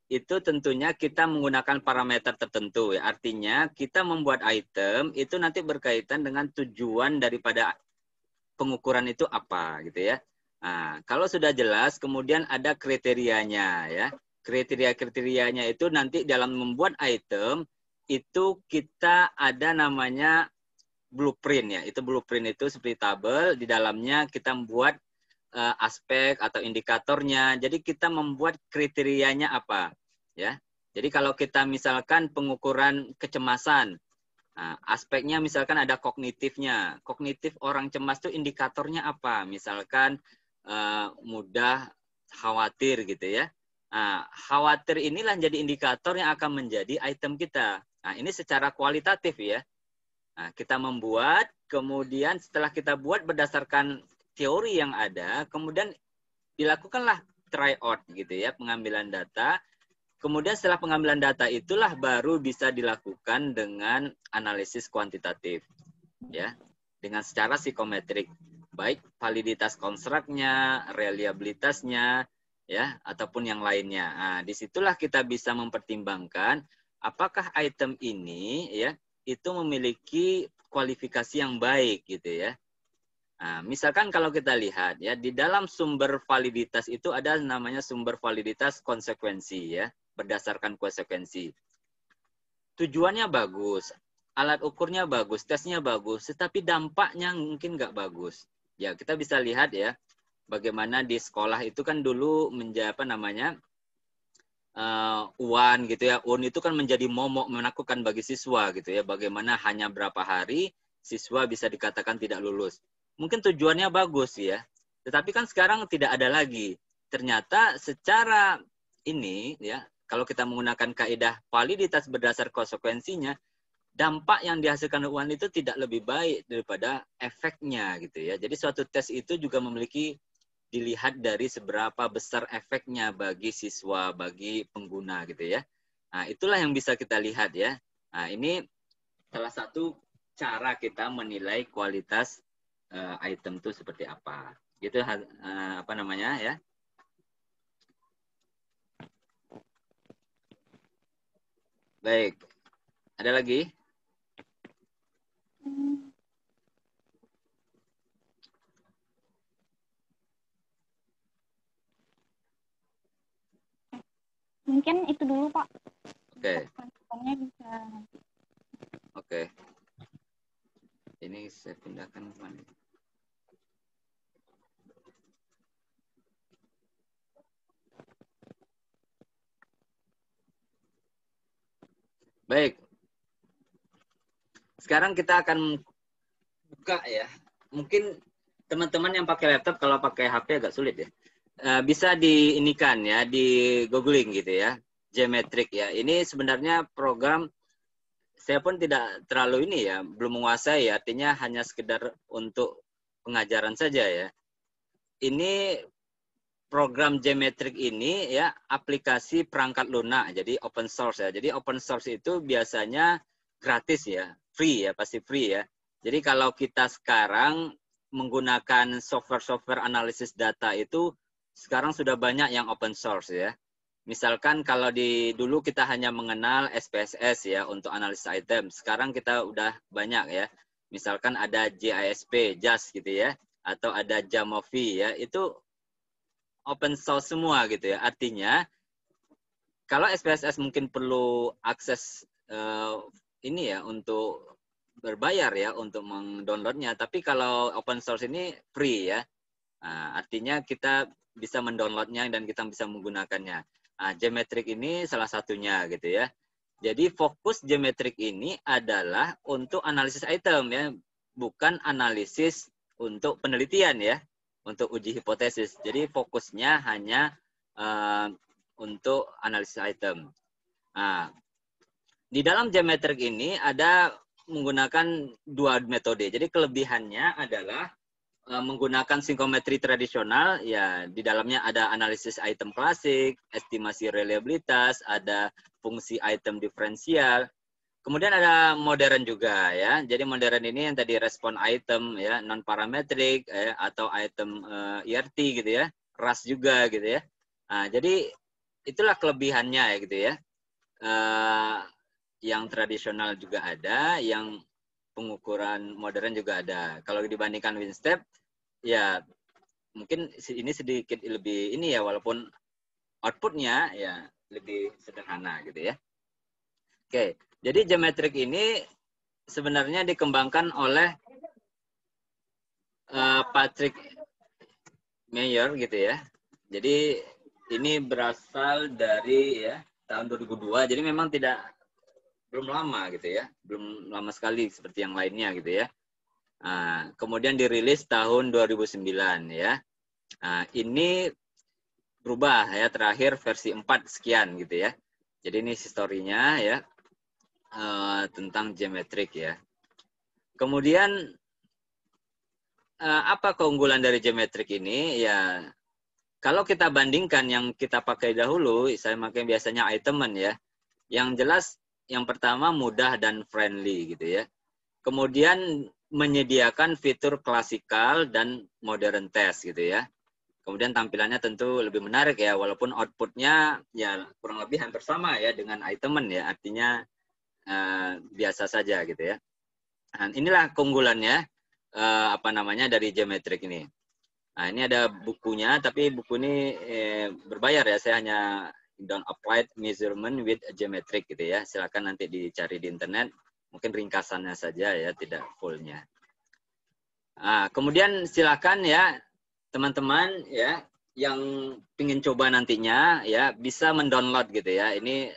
itu tentunya kita menggunakan parameter tertentu ya. Artinya kita membuat item itu nanti berkaitan dengan tujuan daripada pengukuran itu apa gitu ya. Nah, kalau sudah jelas kemudian ada kriterianya ya. Kriteria-kriterianya itu nanti dalam membuat item itu kita ada namanya blueprint ya. Itu blueprint itu seperti tabel, di dalamnya kita membuat aspek atau indikatornya. Jadi kita membuat kriterianya apa, ya. Jadi kalau kita misalkan pengukuran kecemasan, nah, aspeknya misalkan ada kognitifnya. Kognitif orang cemas itu indikatornya apa? Misalkan mudah khawatir gitu ya. Nah, khawatir inilah jadi indikator yang akan menjadi item kita. Nah, ini secara kualitatif ya. Nah, kita membuat, kemudian setelah kita buat berdasarkan teori yang ada, kemudian dilakukanlah tryout gitu ya, pengambilan data. Kemudian setelah pengambilan data itulah baru bisa dilakukan dengan analisis kuantitatif ya, dengan secara psikometrik, baik validitas konstruknya, reliabilitasnya ya, ataupun yang lainnya. Nah, disitulah kita bisa mempertimbangkan apakah item ini ya itu memiliki kualifikasi yang baik gitu ya. Nah, misalkan kalau kita lihat ya, di dalam sumber validitas itu ada namanya sumber validitas konsekuensi ya, berdasarkan konsekuensi. Tujuannya bagus, alat ukurnya bagus, tesnya bagus, tetapi dampaknya mungkin nggak bagus. Ya, kita bisa lihat ya, bagaimana di sekolah itu kan dulu menjadi apa namanya, UAN gitu ya, UN itu kan menjadi momok menakutkan bagi siswa gitu ya, bagaimana hanya berapa hari siswa bisa dikatakan tidak lulus. Mungkin tujuannya bagus ya, tetapi kan sekarang tidak ada lagi. Ternyata secara ini ya, kalau kita menggunakan kaidah validitas berdasar konsekuensinya, dampak yang dihasilkan UAN itu tidak lebih baik daripada efeknya gitu ya. Jadi suatu tes itu juga memiliki dilihat dari seberapa besar efeknya bagi siswa, bagi pengguna gitu ya. Nah, itulah yang bisa kita lihat ya. Nah, ini salah satu cara kita menilai kualitas item itu seperti apa. Gitu apa namanya ya. Baik. Ada lagi? Mungkin itu dulu, Pak. Oke. Responnya bisa nanti. Oke. Ini saya pindahkan ke mana? Baik. Sekarang kita akan buka ya. Mungkin teman-teman yang pakai laptop, kalau pakai HP agak sulit ya. Bisa diinikan ya, di googling gitu ya, Geometric ya. Ini sebenarnya program saya pun tidak terlalu ini ya, belum menguasai ya, artinya hanya sekedar untuk pengajaran saja ya. Ini program Geometric ini ya, aplikasi perangkat lunak, jadi open source ya. Jadi open source itu biasanya gratis ya, free ya, pasti free ya. Jadi kalau kita sekarang menggunakan software-software analisis data itu sekarang sudah banyak yang open source ya. Misalkan kalau dulu kita hanya mengenal SPSS ya untuk analisis item. Sekarang kita udah banyak ya. Misalkan ada JISP, JAS gitu ya, atau ada Jamovi ya. Itu open source semua gitu ya. Artinya kalau SPSS mungkin perlu akses ini ya untuk berbayar ya untuk mendownloadnya. Tapi kalau open source ini free ya. Nah, artinya kita bisa mendownloadnya dan kita bisa menggunakannya. Nah, Geometric ini salah satunya gitu ya. Jadi fokus Geometric ini adalah untuk analisis item ya, bukan analisis untuk penelitian ya, untuk uji hipotesis. Jadi fokusnya hanya untuk analisis item. Nah, di dalam Geometric ini ada menggunakan dua metode. Jadi kelebihannya adalah menggunakan psikometri tradisional, ya di dalamnya ada analisis item klasik, estimasi reliabilitas, ada fungsi item diferensial. Kemudian ada modern juga ya. Jadi modern ini yang tadi respon item ya, non parametrik ya, atau item IRT gitu ya, RAS juga gitu ya. Nah, jadi itulah kelebihannya ya gitu ya. Yang tradisional juga ada, yang pengukuran modern juga ada. Kalau dibandingkan WinStep, ya mungkin ini sedikit lebih ini ya, walaupun outputnya ya lebih sederhana gitu ya. Oke, jadi Geometric ini sebenarnya dikembangkan oleh Patrick Meyer gitu ya. Jadi ini berasal dari ya tahun 2002. Jadi memang belum lama gitu ya, belum lama sekali seperti yang lainnya gitu ya. Nah, kemudian dirilis tahun 2009 ya. Nah, ini berubah ya, terakhir versi 4 sekian gitu ya. Jadi ini historinya ya tentang geometrik ya. Kemudian apa keunggulan dari geometrik ini ya? Kalau kita bandingkan yang kita pakai dahulu, saya pakai biasanya Itemen ya. Yang jelas yang pertama mudah dan friendly gitu ya. Kemudian menyediakan fitur klasikal dan modern test gitu ya. Kemudian tampilannya tentu lebih menarik ya, walaupun outputnya ya kurang lebih hampir sama ya dengan Itemen ya, artinya biasa saja gitu ya. Nah, inilah keunggulannya dari geometrik ini. Nah, ini ada bukunya, tapi buku ini berbayar ya. Saya hanya down applied measurement with geometric gitu ya. Silakan nanti dicari di internet. Mungkin ringkasannya saja ya, tidak fullnya. Nah, kemudian silakan ya teman-teman ya yang ingin coba nantinya ya bisa mendownload gitu ya. Ini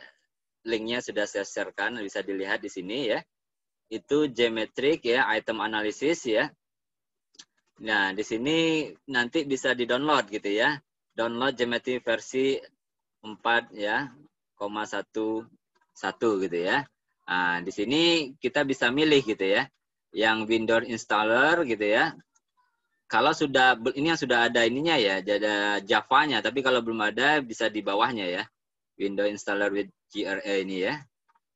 linknya sudah saya sharekan, bisa dilihat di sini ya. Itu geometrik ya, item analysis ya. Nah, di sini nanti bisa di-download gitu ya. Download geometri versi 4 ya, 1.1 gitu ya. Nah, di sini kita bisa milih gitu ya. Yang Windows installer gitu ya. Kalau sudah, ini yang sudah ada ininya ya, ada Java-nya, tapi kalau belum ada bisa di bawahnya ya. Windows installer with GRE ini ya.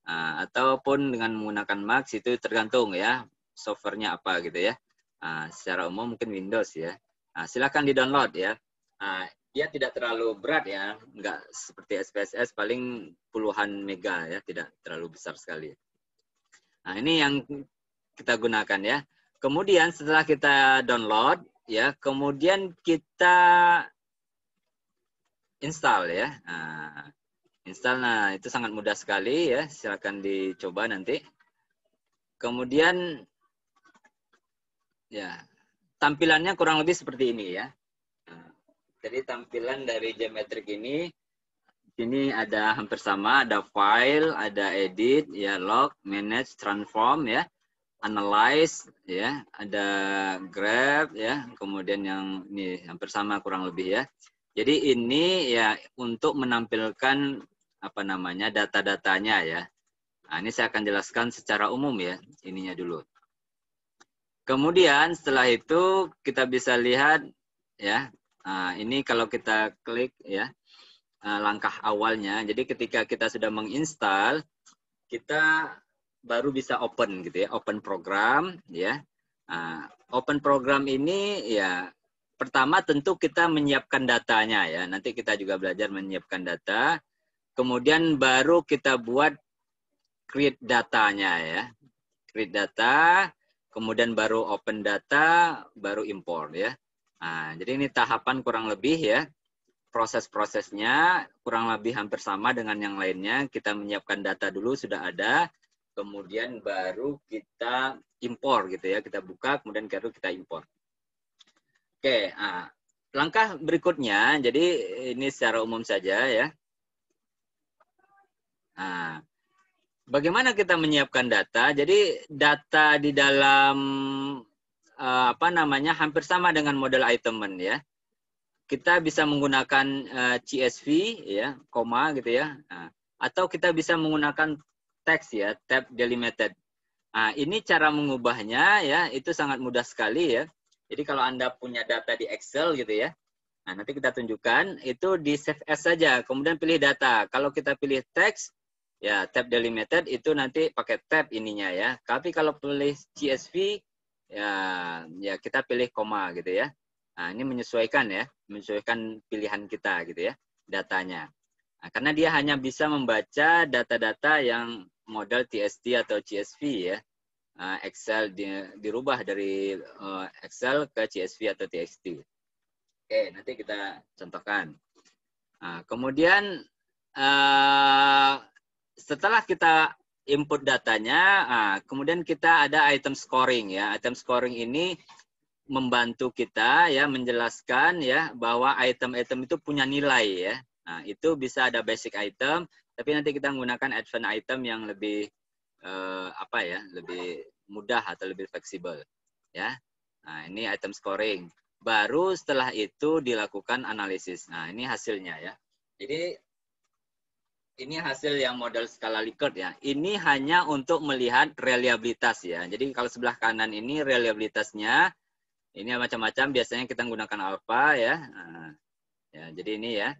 Nah, ataupun dengan menggunakan Mac itu tergantung ya, softwarenya apa gitu ya. Nah, secara umum mungkin Windows ya. Nah, silakan di-download ya. Nah, dia tidak terlalu berat ya, nggak seperti SPSS, paling puluhan mega ya, tidak terlalu besar sekali. Nah, ini yang kita gunakan ya. Kemudian setelah kita download ya, kemudian kita install ya. Nah, install, nah itu sangat mudah sekali ya, silakan dicoba nanti. Kemudian ya, tampilannya kurang lebih seperti ini ya. Nah, jadi tampilan dari geometrik ini ada hampir sama, ada file, ada edit, ya log, manage, transform ya, analyze ya, ada graph ya, kemudian yang ini hampir sama kurang lebih ya. Jadi ini ya untuk menampilkan data-datanya ya. Nah, ini saya akan jelaskan secara umum ya, ininya dulu. Kemudian setelah itu kita bisa lihat ya, ini kalau kita klik ya, langkah awalnya. Jadi ketika kita sudah menginstal, kita baru bisa open gitu ya, open program ya. Open program ini ya, pertama tentu kita menyiapkan datanya ya. Nanti kita juga belajar menyiapkan data. Kemudian baru kita buat create datanya ya. Create data, kemudian baru open data, baru import ya. Nah, jadi ini tahapan kurang lebih ya. Proses-prosesnya kurang lebih hampir sama dengan yang lainnya. Kita menyiapkan data dulu sudah ada, kemudian baru kita import gitu ya. Kita buka, kemudian baru kita import. Oke, langkah berikutnya, jadi ini secara umum saja ya. Nah, bagaimana kita menyiapkan data? Jadi data di dalam hampir sama dengan model Itemen ya. Kita bisa menggunakan CSV ya, koma gitu ya. Atau kita bisa menggunakan teks ya, tab delimited. Nah, ini cara mengubahnya ya, itu sangat mudah sekali ya. Jadi kalau Anda punya data di Excel gitu ya. Nah, nanti kita tunjukkan itu di save as saja, kemudian pilih data. Kalau kita pilih teks ya, tab delimited itu nanti pakai tab ininya ya. Tapi kalau pilih CSV ya kita pilih koma gitu ya. Nah, ini menyesuaikan ya, menyesuaikan pilihan kita gitu ya, datanya. Nah, karena dia hanya bisa membaca data-data yang model TST atau CSV ya. Excel dirubah dari Excel ke CSV atau TXT. Oke, nanti kita contohkan. Nah, kemudian setelah kita input datanya, kemudian kita ada item scoring ya. Item scoring ini membantu kita ya menjelaskan ya bahwa item-item itu punya nilai ya. Nah, itu bisa ada basic item, tapi nanti kita menggunakan advanced item yang lebih lebih mudah atau lebih fleksibel ya. Nah, ini item scoring. baru setelah itu dilakukan analisis. Nah, ini hasilnya ya. Jadi ini hasil yang model skala Likert ya. Ini hanya untuk melihat reliabilitas ya. Jadi kalau sebelah kanan ini reliabilitasnya, ini macam-macam. Biasanya kita menggunakan alfa ya. Nah, ya jadi ini ya.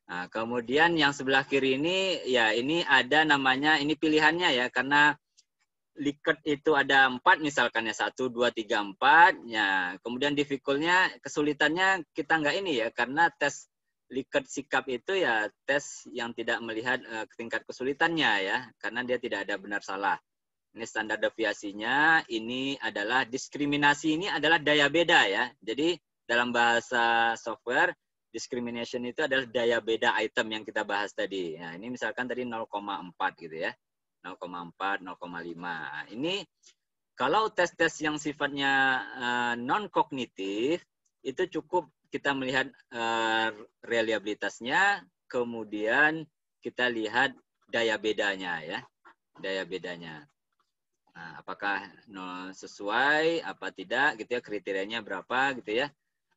Nah, kemudian yang sebelah kiri ini ya ini ada namanya, ini pilihannya ya, karena Likert itu ada 4 misalkan ya, 1, 2, 3, 4. Ya, kemudian difficult-nya, kesulitannya kita nggak ini ya, karena tes Likert sikap itu ya tes yang tidak melihat tingkat kesulitannya ya, karena dia tidak ada benar salah. Ini standar deviasinya, ini adalah diskriminasi, ini adalah daya beda ya. Jadi dalam bahasa software, discrimination itu adalah daya beda item yang kita bahas tadi. Nah, ini misalkan tadi 0,4 gitu ya. 0,4, 0,5. Ini kalau tes-tes yang sifatnya non-kognitif, itu cukup kita melihat reliabilitasnya, kemudian kita lihat daya bedanya ya. Daya bedanya. Nah, apakah sesuai, apa tidak, gitu ya, kriterianya berapa, gitu ya.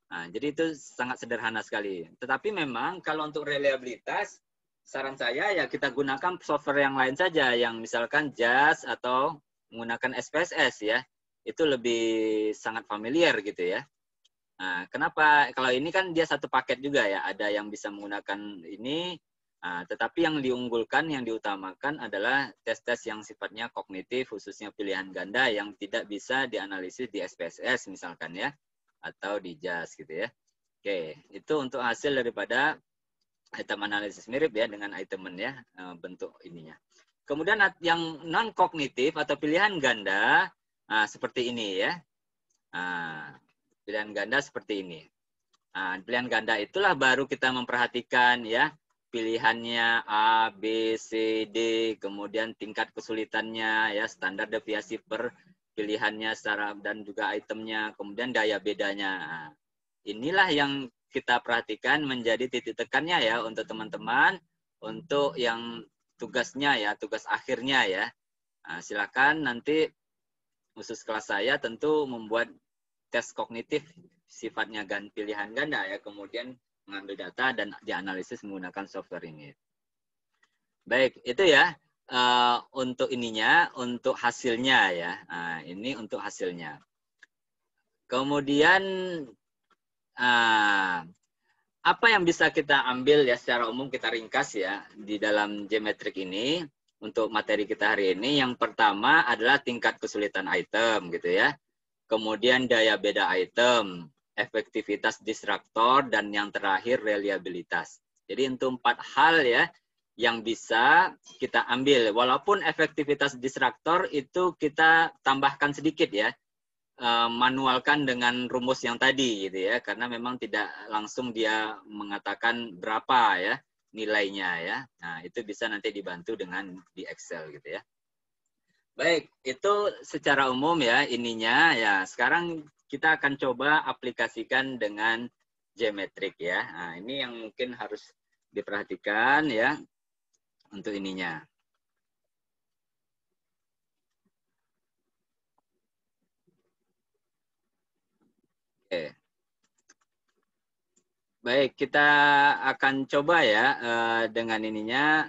Nah, jadi itu sangat sederhana sekali. Tetapi memang kalau untuk reliabilitas, saran saya ya kita gunakan software yang lain saja, yang misalkan JAS atau menggunakan SPSS ya. Itu lebih sangat familiar gitu ya. Nah, kenapa? Kalau ini kan dia satu paket juga ya, ada yang bisa menggunakan ini, tetapi yang diunggulkan, yang diutamakan adalah tes-tes yang sifatnya kognitif, khususnya pilihan ganda yang tidak bisa dianalisis di SPSS misalkan ya, atau di JAS gitu ya. Oke, itu untuk hasil daripada item analisis mirip ya dengan itemen ya, bentuk ininya. Kemudian yang non-kognitif atau pilihan ganda, seperti ini ya. Pilihan ganda seperti ini. Nah, pilihan ganda itulah baru kita memperhatikan ya, pilihannya A, B, C, D, kemudian tingkat kesulitannya ya, standar deviasi per pilihannya secara dan juga itemnya, kemudian daya bedanya. Nah, inilah yang kita perhatikan menjadi titik tekannya ya untuk teman-teman, untuk yang tugasnya ya, tugas akhirnya ya. Nah, silakan nanti khusus kelas saya tentu membuat tes kognitif sifatnya pilihan ganda ya, kemudian mengambil data dan dianalisis menggunakan software ini. Baik, itu ya untuk ininya, untuk hasilnya ya. Nah, ini untuk hasilnya. Kemudian apa yang bisa kita ambil ya secara umum, kita ringkas ya di dalam geometrik ini untuk materi kita hari ini. Yang pertama adalah tingkat kesulitan item gitu ya. Kemudian daya beda item, efektivitas disruptor, dan yang terakhir reliabilitas. Jadi untuk 4 hal ya yang bisa kita ambil. Walaupun efektivitas disruptor itu kita tambahkan sedikit ya, manualkan dengan rumus yang tadi gitu ya, karena memang tidak langsung dia mengatakan berapa ya nilainya ya. Nah, itu bisa nanti dibantu dengan di Excel gitu ya. Baik, itu secara umum ya ininya ya. Sekarang kita akan coba aplikasikan dengan geometrik ya. Nah, ini yang mungkin harus diperhatikan ya untuk ininya. Oke. Baik, kita akan coba ya dengan ininya.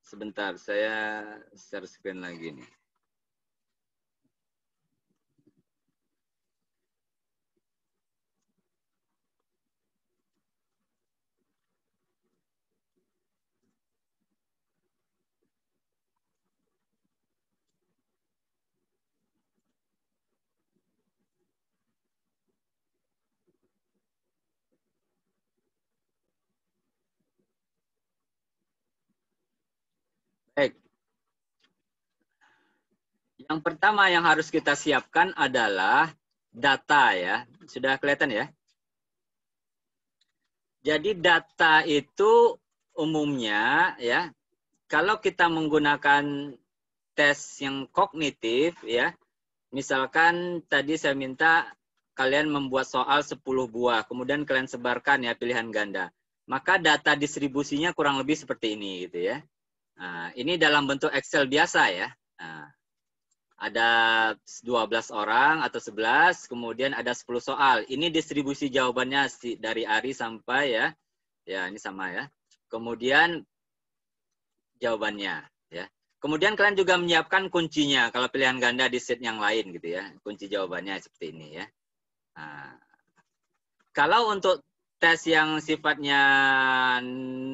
Sebentar, saya share screen lagi nih. Baik. Yang pertama yang harus kita siapkan adalah data ya. Sudah kelihatan ya? Jadi data itu umumnya ya, kalau kita menggunakan tes yang kognitif ya, misalkan tadi saya minta kalian membuat soal 10 buah, kemudian kalian sebarkan ya pilihan ganda. Maka data distribusinya kurang lebih seperti ini gitu ya. Nah, ini dalam bentuk Excel biasa ya. Nah, ada 12 orang atau 11, kemudian ada 10 soal. Ini distribusi jawabannya dari Ari sampai ya. Ya, ini sama ya. Kemudian jawabannya ya. Kemudian kalian juga menyiapkan kuncinya kalau pilihan ganda di set yang lain gitu ya. Kunci jawabannya seperti ini ya. Nah, kalau untuk tes yang sifatnya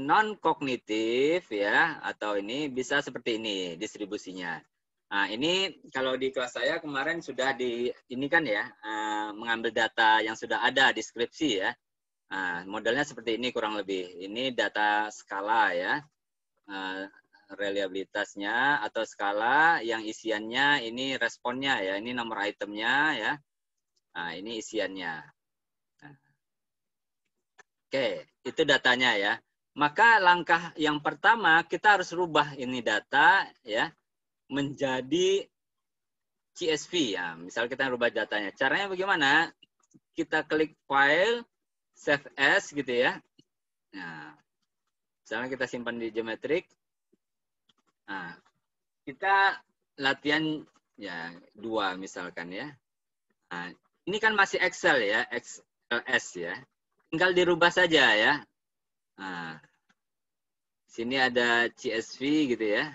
non kognitif ya atau ini bisa seperti ini distribusinya. Nah, ini kalau di kelas saya kemarin sudah ini kan ya, mengambil data yang sudah ada, deskripsi ya. Nah, modelnya seperti ini kurang lebih. Ini data skala ya, reliabilitasnya atau skala yang isiannya ini responnya ya, ini nomor itemnya ya. Nah, ini isiannya. Nah. Oke, itu datanya ya. Maka langkah yang pertama kita harus rubah ini data ya menjadi CSV ya. Misal kita rubah datanya. Caranya bagaimana? Kita klik file, save as gitu ya. Nah, misalnya kita simpan di Geometric. Nah, kita latihan ya 2 misalkan ya. Nah, ini kan masih Excel ya, XLS ya. Tinggal dirubah saja ya. Nah, sini ada CSV gitu ya.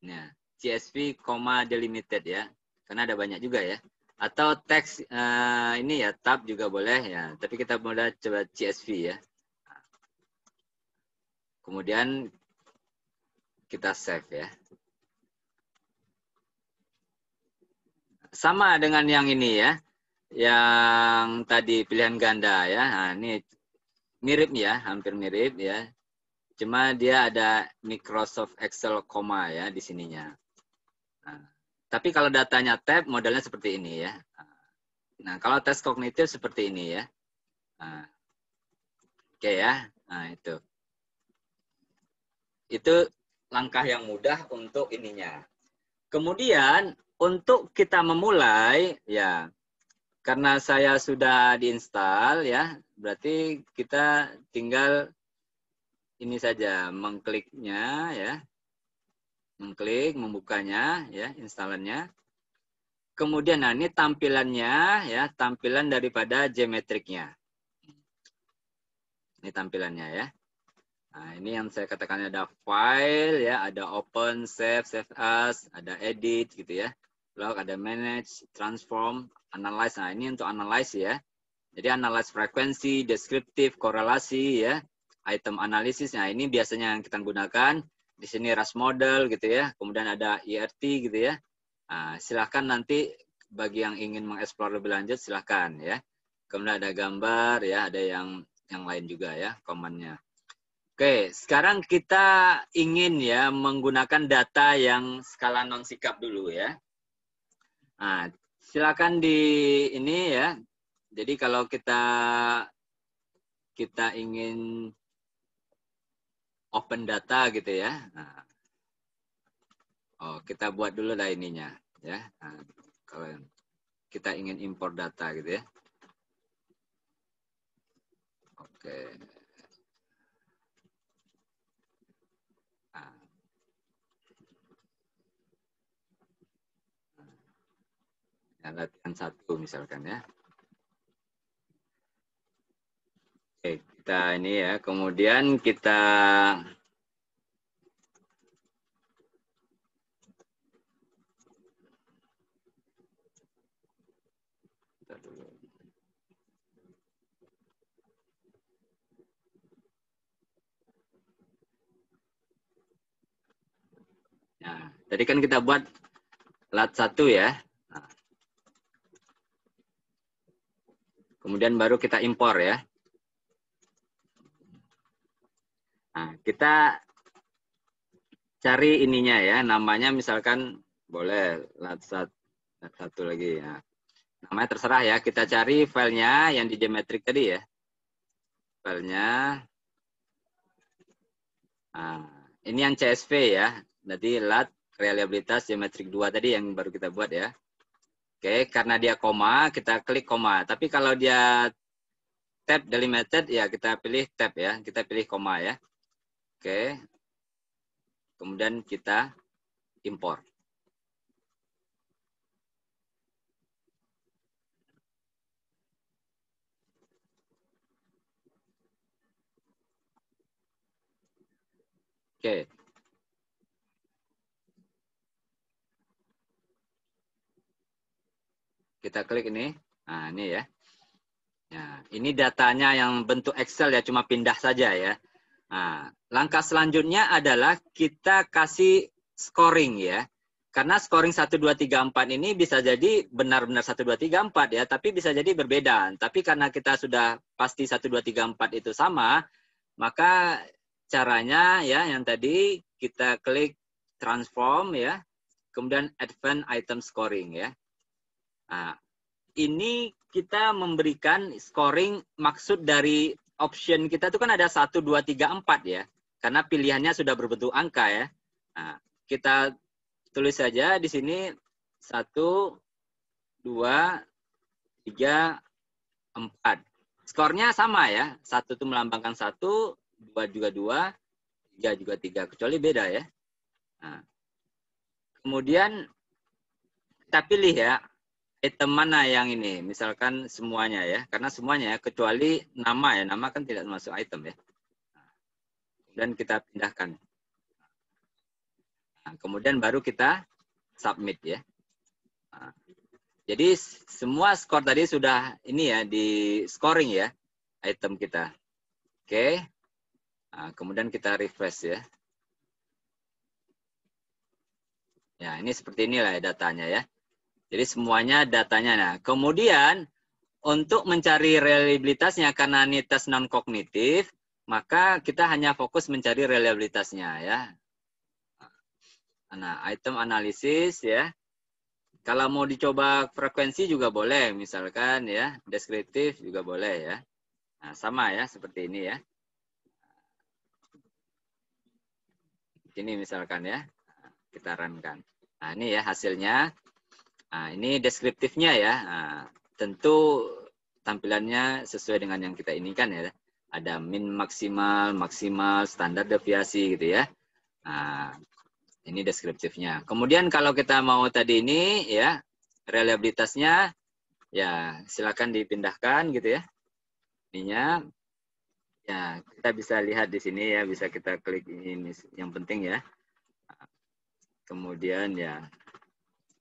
Nah, CSV, delimited ya, karena ada banyak juga ya. Atau teks ini ya, tab juga boleh ya. Tapi kita mulai coba CSV ya. Kemudian kita save ya. Sama dengan yang ini ya, yang tadi pilihan ganda ya. Nah, ini mirip ya, hampir mirip ya. Cuma dia ada Microsoft Excel koma ya di sininya. Nah, tapi kalau datanya tab, modelnya seperti ini ya. Nah, kalau tes kognitif seperti ini ya. Nah, oke ya. Nah, itu. Itu langkah yang mudah untuk ininya. Kemudian, untuk kita memulai, ya, karena saya sudah diinstal ya, berarti kita tinggal ini saja, mengkliknya ya. Mengklik, membukanya ya, instalannya. Kemudian nah ini tampilannya ya, tampilan daripada geometriknya. Ini tampilannya ya. Nah, ini yang saya katakan ada file ya, ada open, save as, ada edit gitu ya. Log, ada manage, transform, analyze. Nah, ini untuk analyze ya. Jadi analyze frekuensi, deskriptif, korelasi ya, item analisis. Nah, ini biasanya yang kita gunakan. Di sini RAS model gitu ya. Kemudian ada ERT gitu ya. Nah, silahkan nanti bagi yang ingin mengeksplor lebih lanjut silahkan ya. Kemudian ada gambar ya, ada yang lain juga ya komannya. Oke, sekarang kita ingin ya menggunakan data yang skala non sikap dulu ya. Nah, silakan di ini ya. Jadi kalau kita ingin open data gitu ya. Nah, oh, kita buat dulu lah ininya ya. Nah, kalau kita ingin import data gitu ya. Oke. Nah. Ya, latihan 1 misalkan ya. Oke, kita ini ya. Kemudian kita dulu. Nah, tadi kan kita buat lat 1 ya. Nah. Kemudian baru kita impor ya. Nah, kita cari ininya ya, namanya misalkan boleh lat 1 lagi ya. Namanya terserah ya, kita cari filenya yang di geometrik tadi ya. Filenya. Nah, ini yang CSV ya. Jadi lat reliabilitas geometrik 2 tadi yang baru kita buat ya. Oke, karena dia koma, kita klik koma. Tapi kalau dia tab delimited ya kita pilih tab ya, kita pilih koma ya. Oke. Kemudian kita import. Oke. Kita klik ini. Nah, ini ya. Nah, ini datanya yang bentuk Excel ya, cuma pindah saja ya. Nah, langkah selanjutnya adalah kita kasih scoring ya. Karena scoring 1, 2, 3, 4 ini bisa jadi benar-benar 1, 2, 3, 4 ya, tapi bisa jadi berbeda. Tapi karena kita sudah pasti 1, 2, 3, 4 itu sama, maka caranya ya yang tadi kita klik transform ya, kemudian advanced item scoring ya. Nah, ini kita memberikan scoring, maksud dari option kita itu kan ada 1, 2, 3, 4 ya. Karena pilihannya sudah berbentuk angka ya. Nah, kita tulis saja di sini 1, 2, 3, 4. Skornya sama ya. 1 itu melambangkan 1, 2 juga 2, 3 juga 3. Kecuali beda ya. Nah, kemudian kita pilih ya. Item mana yang ini? Misalkan semuanya ya. Karena semuanya ya, kecuali nama ya. Nama kan tidak masuk item ya. Dan kita pindahkan. Nah, kemudian baru kita submit ya. Nah, jadi semua skor tadi sudah ini ya, di scoring ya, item kita. Oke. Nah, kemudian kita refresh ya. Ya, ini seperti inilah ya datanya ya. Jadi semuanya datanya. Nah, kemudian untuk mencari reliabilitasnya, karena ini tes non-kognitif, maka kita hanya fokus mencari reliabilitasnya ya. Nah, item analisis ya. Kalau mau dicoba frekuensi juga boleh, misalkan ya, deskriptif juga boleh ya. Nah, sama ya, seperti ini ya. Ini misalkan ya, kita runkan. Nah, ini ya hasilnya. Nah, ini deskriptifnya ya. Nah, tentu tampilannya sesuai dengan yang kita inginkan ya. Ada min, maksimal, maksimal, standar deviasi gitu ya. Nah, ini deskriptifnya. Kemudian kalau kita mau tadi ini ya, reliabilitasnya ya silakan dipindahkan gitu ya. Ininya ya kita bisa lihat di sini ya, bisa kita klik ini yang penting ya. Kemudian ya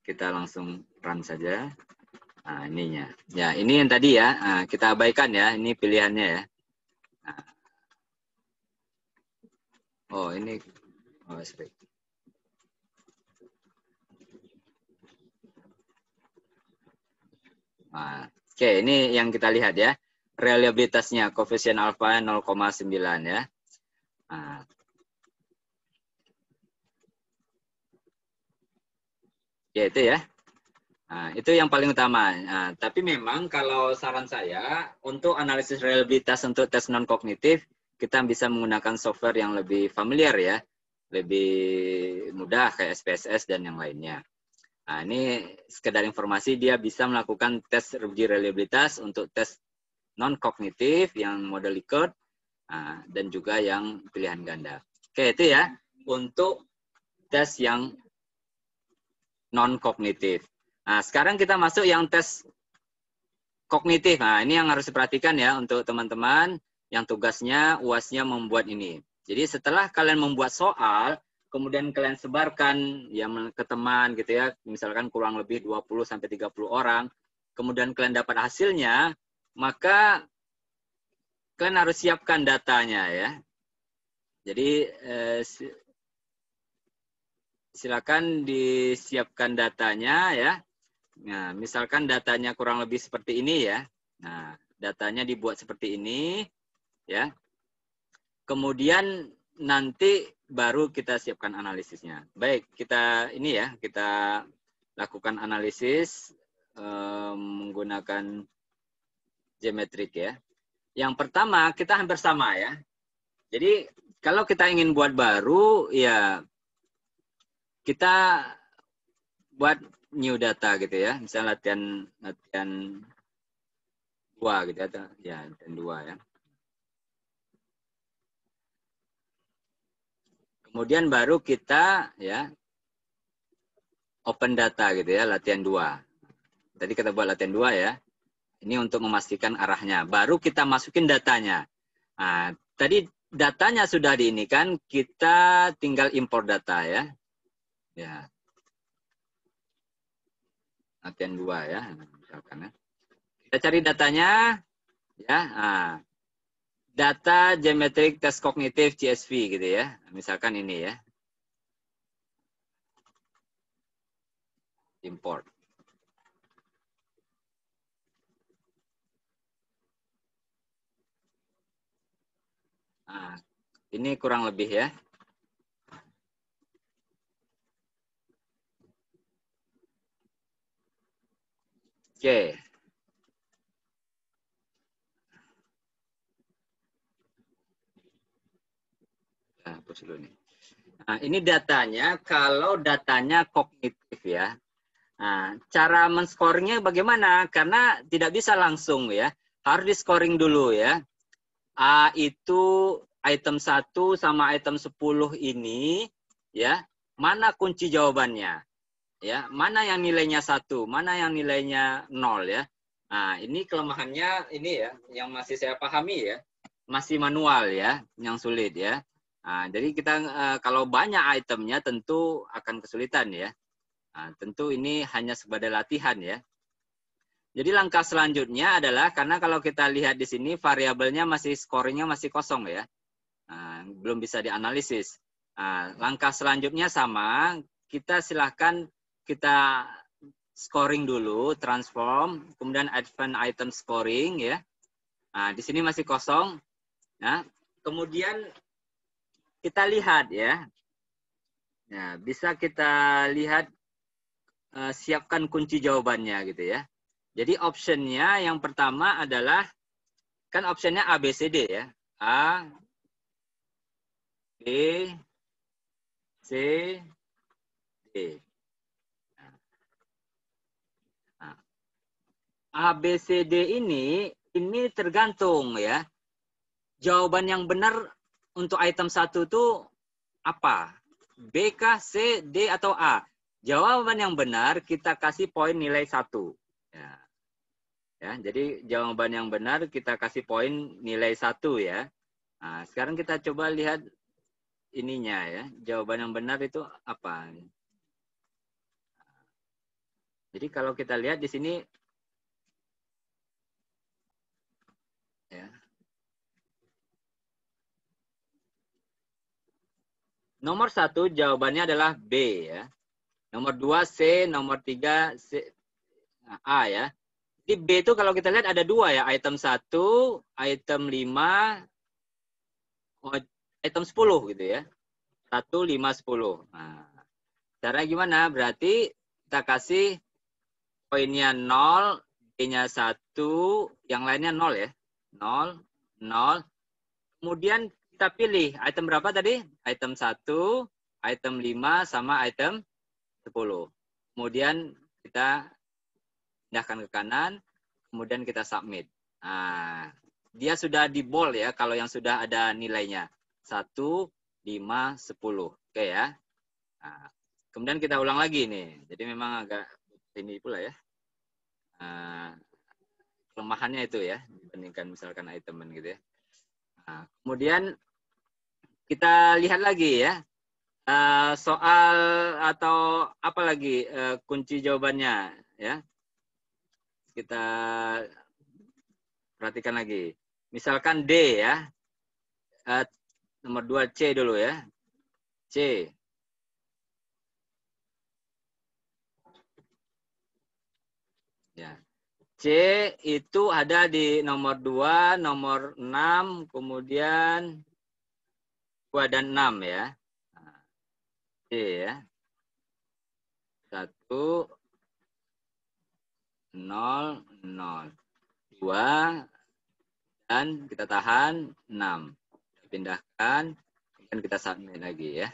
kita langsung run saja. Nah, ininya. Ya, ini yang tadi ya. Nah, kita abaikan ya, ini pilihannya ya. Nah. Oh, ini sorry. Nah, oke, ini yang kita lihat ya. Reliabilitasnya, koefisien alfa 0,9 ya. Nah. Ya, itu ya. Nah, itu yang paling utama. Nah, tapi memang kalau saran saya, untuk analisis reliabilitas untuk tes non-kognitif, kita bisa menggunakan software yang lebih familiar ya. Lebih mudah kayak SPSS dan yang lainnya. Nah, ini sekedar informasi, dia bisa melakukan tes uji reliabilitas untuk tes non-kognitif yang model Likert, dan juga yang pilihan ganda. Oke, itu ya untuk tes yang non-kognitif. Nah, sekarang kita masuk yang tes kognitif. Nah, ini yang harus diperhatikan ya untuk teman-teman yang tugasnya UASnya membuat ini. Jadi setelah kalian membuat soal, kemudian kalian sebarkan ya ke teman gitu ya, misalkan kurang lebih 20-30 orang, kemudian kalian dapat hasilnya, maka kalian harus siapkan datanya ya. Jadi silakan disiapkan datanya ya. Nah, misalkan datanya kurang lebih seperti ini ya. Nah, datanya dibuat seperti ini ya. Kemudian nanti baru kita siapkan analisisnya. Baik, kita ini ya, kita lakukan analisis menggunakan geometrik ya. Yang pertama kita hampir sama ya. Jadi kalau kita ingin buat baru ya kita buat new data gitu ya, misalnya latihan 2 gitu ya, latihan 2 ya. Kemudian baru kita ya open data gitu ya, latihan 2. Tadi kita buat latihan 2 ya. Ini untuk memastikan arahnya. Baru kita masukin datanya. Nah, tadi datanya sudah di ini kan, kita tinggal import data ya. Ya. Latihan 2 ya, misalkan ya. Kita cari datanya ya. Nah, data geometric test kognitif CSV gitu ya. Misalkan ini ya. Import. Nah, ini kurang lebih ya. Oke. Nah, hapus dulu nih. Nah, ini datanya, kalau datanya kognitif ya. Nah, cara men-scoringnya bagaimana? Karena tidak bisa langsung ya. Harus di-scoring dulu ya. A itu item 1 sama item 10 ini ya. Mana kunci jawabannya? Ya, mana yang nilainya 1, mana yang nilainya 0 ya. Nah, ini kelemahannya ini ya, yang masih saya pahami ya. Masih manual ya, yang sulit ya. Nah, jadi kita kalau banyak itemnya tentu akan kesulitan ya. Nah, tentu ini hanya sebagai latihan ya. Jadi langkah selanjutnya adalah, karena kalau kita lihat di sini variabelnya masih, scoringnya masih kosong ya. Nah, belum bisa dianalisis. Nah, langkah selanjutnya sama, kita silahkan kita scoring dulu, transform, kemudian advanced item scoring ya. Nah, di sini masih kosong. Nah, kemudian kita lihat ya. Nah, bisa kita lihat siapkan kunci jawabannya gitu ya. Jadi optionnya yang pertama adalah, kan optionnya A, B, C, D ya. A, B, C, D. Nah, A, B, C, D ini tergantung ya. Jawaban yang benar untuk item 1 itu apa? B kah, C, D, atau A? Jawaban yang benar kita kasih poin nilai 1. Ya. Ya, jadi jawaban yang benar kita kasih poin nilai 1 ya. Nah, sekarang kita coba lihat ininya ya. Jawaban yang benar itu apa? Jadi kalau kita lihat di sini ya. Nomor 1 jawabannya adalah B ya. Nomor 2 C, nomor 3 C, A ya. Di B itu kalau kita lihat ada 2 ya, item 1, item 5, item 10 gitu ya. 1, 5, 10. Nah, cara gimana? Berarti kita kasih poinnya 0, B-nya 1, yang lainnya 0 ya. 0, 0. Kemudian kita pilih item berapa tadi? Item 1, item 5, sama item 10. Kemudian kita pindahkan ke kanan, kemudian kita submit. Nah, dia sudah di bold ya kalau yang sudah ada nilainya. 1, 5, 10. Oke ya. Nah, kemudian kita ulang lagi nih. Jadi memang agak ini pula ya. Kelemahannya itu ya, dibandingkan misalkan item gitu ya. Nah, kemudian kita lihat lagi ya. Soal atau apa lagi kunci jawabannya ya. Kita perhatikan lagi. Misalkan D ya. Nomor 2 C dulu ya. C. Ya. C itu ada di nomor 2, nomor 6, kemudian 2 dan 6 ya. Nah, C ya. 1, 0, 0. 2, dan kita tahan 6. Pindahkan, kemudian kita submit lagi ya.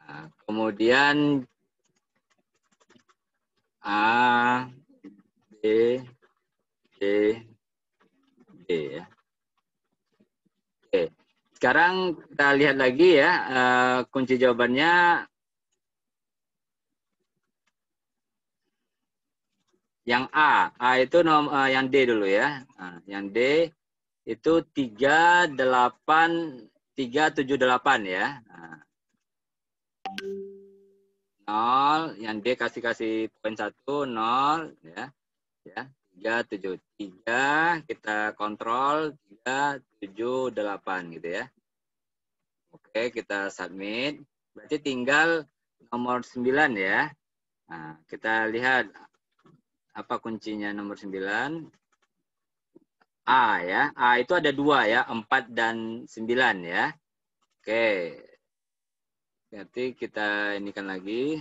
Nah, kemudian A, B, C, D ya. Oke, sekarang kita lihat lagi ya kunci jawabannya. Yang A itu yang D dulu ya. Nah, yang D itu 3, 8, 378 ya. Nah, 0, yang D kasih poin 1, 0 ya. Ya, 373 kita kontrol 378 gitu ya. Oke, kita submit. Berarti tinggal nomor 9 ya. Nah, kita lihat apa kuncinya nomor 9. A ya. A itu ada 2 ya, 4 dan 9 ya. Oke. Berarti kita inikan lagi.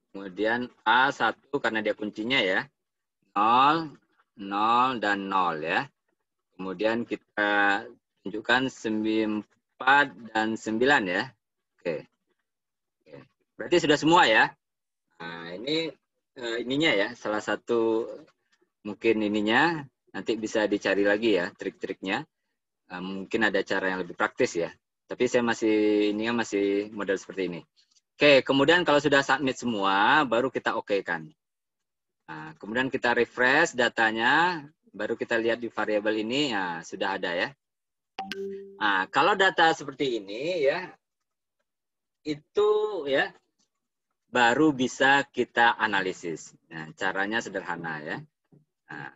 Kemudian A1 karena dia kuncinya ya. 0, 0, dan 0 ya. Kemudian kita tunjukkan 4 dan 9 ya. Oke. Berarti sudah semua ya. Nah, ini ininya ya, salah satu mungkin ininya. Nanti bisa dicari lagi ya trik-triknya. Mungkin ada cara yang lebih praktis ya. Tapi saya ininya masih model seperti ini. Oke, kemudian kalau sudah submit semua, baru kita oke-kan. Nah, kemudian kita refresh datanya, baru kita lihat di variabel ini, ya sudah ada ya. Nah, kalau data seperti ini ya, itu ya baru bisa kita analisis. Nah, caranya sederhana ya. Nah,